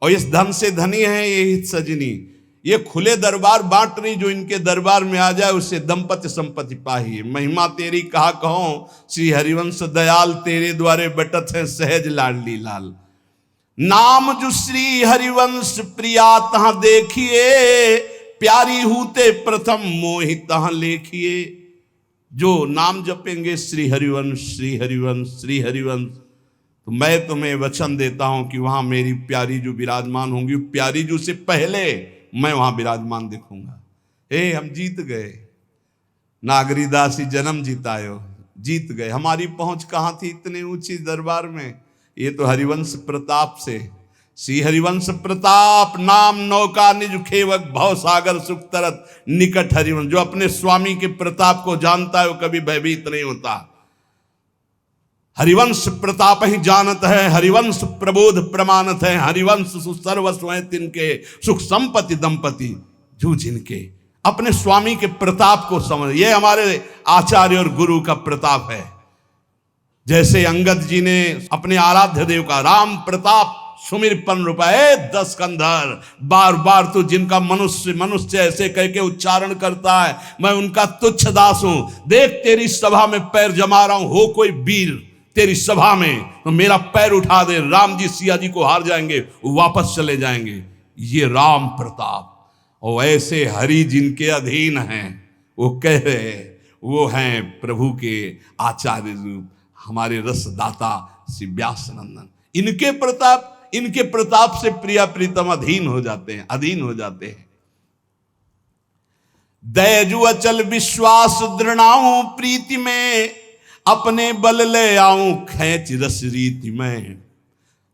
और इस धन से धनी है ये हित सजनी। ये खुले दरबार बांट रही, जो इनके दरबार में आ जाए उससे दंपति संपत्ति पाही। महिमा तेरी कहा कहो, श्री हरिवंश दयाल तेरे द्वारे बटत है सहज लाडली लाल। नाम जो श्री हरिवंश प्रिया तहां देखिए, प्यारी हूते प्रथम मोहि तहां लेखिए। जो नाम जपेंगे श्री हरिवंश श्री हरिवंश श्री हरिवंश, तो मैं तुम्हें वचन देता हूं कि वहां मेरी प्यारी जो विराजमान होंगी, प्यारी जो से पहले मैं वहां विराजमान दिखूंगा। हे हम जीत गए, नागरीदासी जन्म जीतायो, जीत गए। हमारी पहुंच कहां थी इतने ऊंची दरबार में? ये तो हरिवंश प्रताप से। श्री हरिवंश प्रताप नाम नौका निज खेवक, भव सागर सुख तरत निकट हरिवंश। जो अपने स्वामी के प्रताप को जानता है वो कभी भयभीत नहीं होता। हरिवंश प्रताप ही जानत है, हरिवंश प्रबोध प्रमाणत है। हरिवंश सुसर्वस्व है तिनके, सुख संपत्ति दंपति जो जिनके। अपने स्वामी के प्रताप को समझ, ये हमारे आचार्य और गुरु का प्रताप है। जैसे अंगद जी ने अपने आराध्य देव का राम प्रताप सुमिर पन रूपाए 10 कंधर, बार बार तो जिनका मनुष्य मनुष्य ऐसे कह के उच्चारण करता है, मैं उनका तुच्छ दास हूं। देख तेरी सभा में पैर जमा रहा हूं, हो कोई वीर तेरी सभा में तो मेरा पैर उठा दे। राम जी सिया जी को हार जाएंगे, वापस चले जाएंगे। ये राम प्रताप। और ऐसे हरि जिनके अधीन हैं, वो कह रहे वो हैं प्रभु के आचार्य रूप, हमारे रसदाता श्री व्यास नंदन। इनके प्रताप से प्रिया प्रीतम अधीन हो जाते हैं, अधीन हो जाते हैं। दैजु अचल विश्वास दृढ़ाऊं प्रीति में, अपने बल ले आऊं खेच रस रीति में।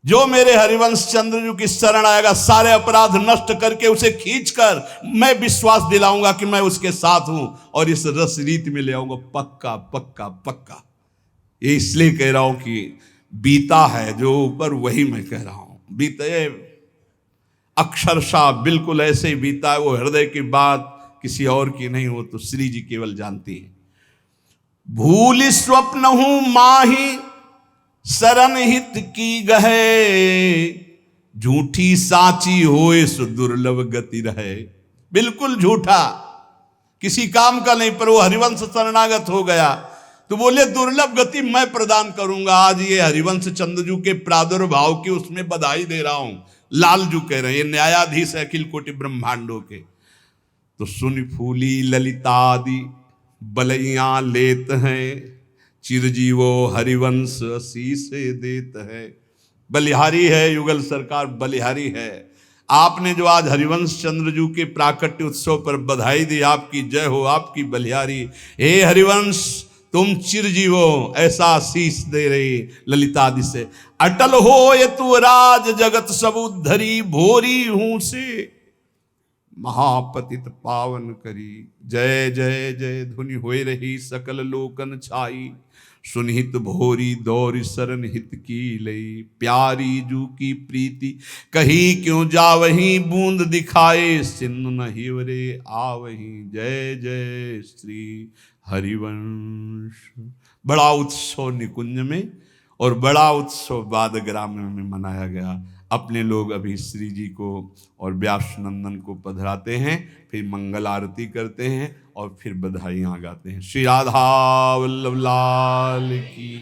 जो मेरे हरिवंश चंद्रजू की शरण आएगा, सारे अपराध नष्ट करके उसे खींचकर मैं विश्वास दिलाऊंगा कि मैं उसके साथ हूं, और इस रस रीति में ले आऊंगा पक्का पक्का पक्का। ये इसलिए कह रहा हूं कि बीता है जो ऊपर, वही मैं कह रहा हूं। बीते अक्षरशः बिल्कुल ऐसे ही बीता है। वो हृदय की बात किसी और की नहीं हो, तो श्री जी केवल जानती है। भूल स्वप्न हूं माही शरण हित की गहे, झूठी साची होए सो दुर्लभ गति रहे। बिल्कुल झूठा, किसी काम का नहीं, पर वो हरिवंश शरणागत हो गया तो बोले दुर्लभ गति मैं प्रदान करूंगा। आज ये हरिवंश चंद्रजू के प्रादुर्भाव की उसमें बधाई दे रहा हूं। लालजू कह रहे हैं, ये न्यायाधीश है अखिल कोटि ब्रह्मांडों के। तो सुन फूली ललितादि बलैया लेत हैं, चिरजीवो हरिवंश शीश देत है। बलिहारी है युगल सरकार, बलिहारी है। आपने जो आज हरिवंश चंद्रजू के प्राकट्य उत्सव पर बधाई दी, आपकी जय हो, आपकी बलिहारी। हे हरिवंश तुम चिरजीवो, ऐसा आशीष दे रही ललितादि से। अटल हो ये तू राज जगत सब उद्धरी, भोरी हूं से महापतित पावन करी। जय जय जय धुनि होए रही सकल लोकन छाई, सुनिहित भोरी दौरी शरण हित की लई। प्यारी जू की प्रीति कही क्यों जावही, बूंद दिखाए सिंधु न हिवरे आवही। जय जय श्री हरिवंश। बड़ा उत्सव निकुंज में और बड़ा उत्सव बादग्राम में मनाया गया। अपने लोग अभी श्री जी को और व्यास नंदन को पधराते हैं, फिर मंगल आरती करते हैं और फिर बधाइयाँ गाते हैं। श्री राधा वल्लभ लाल की।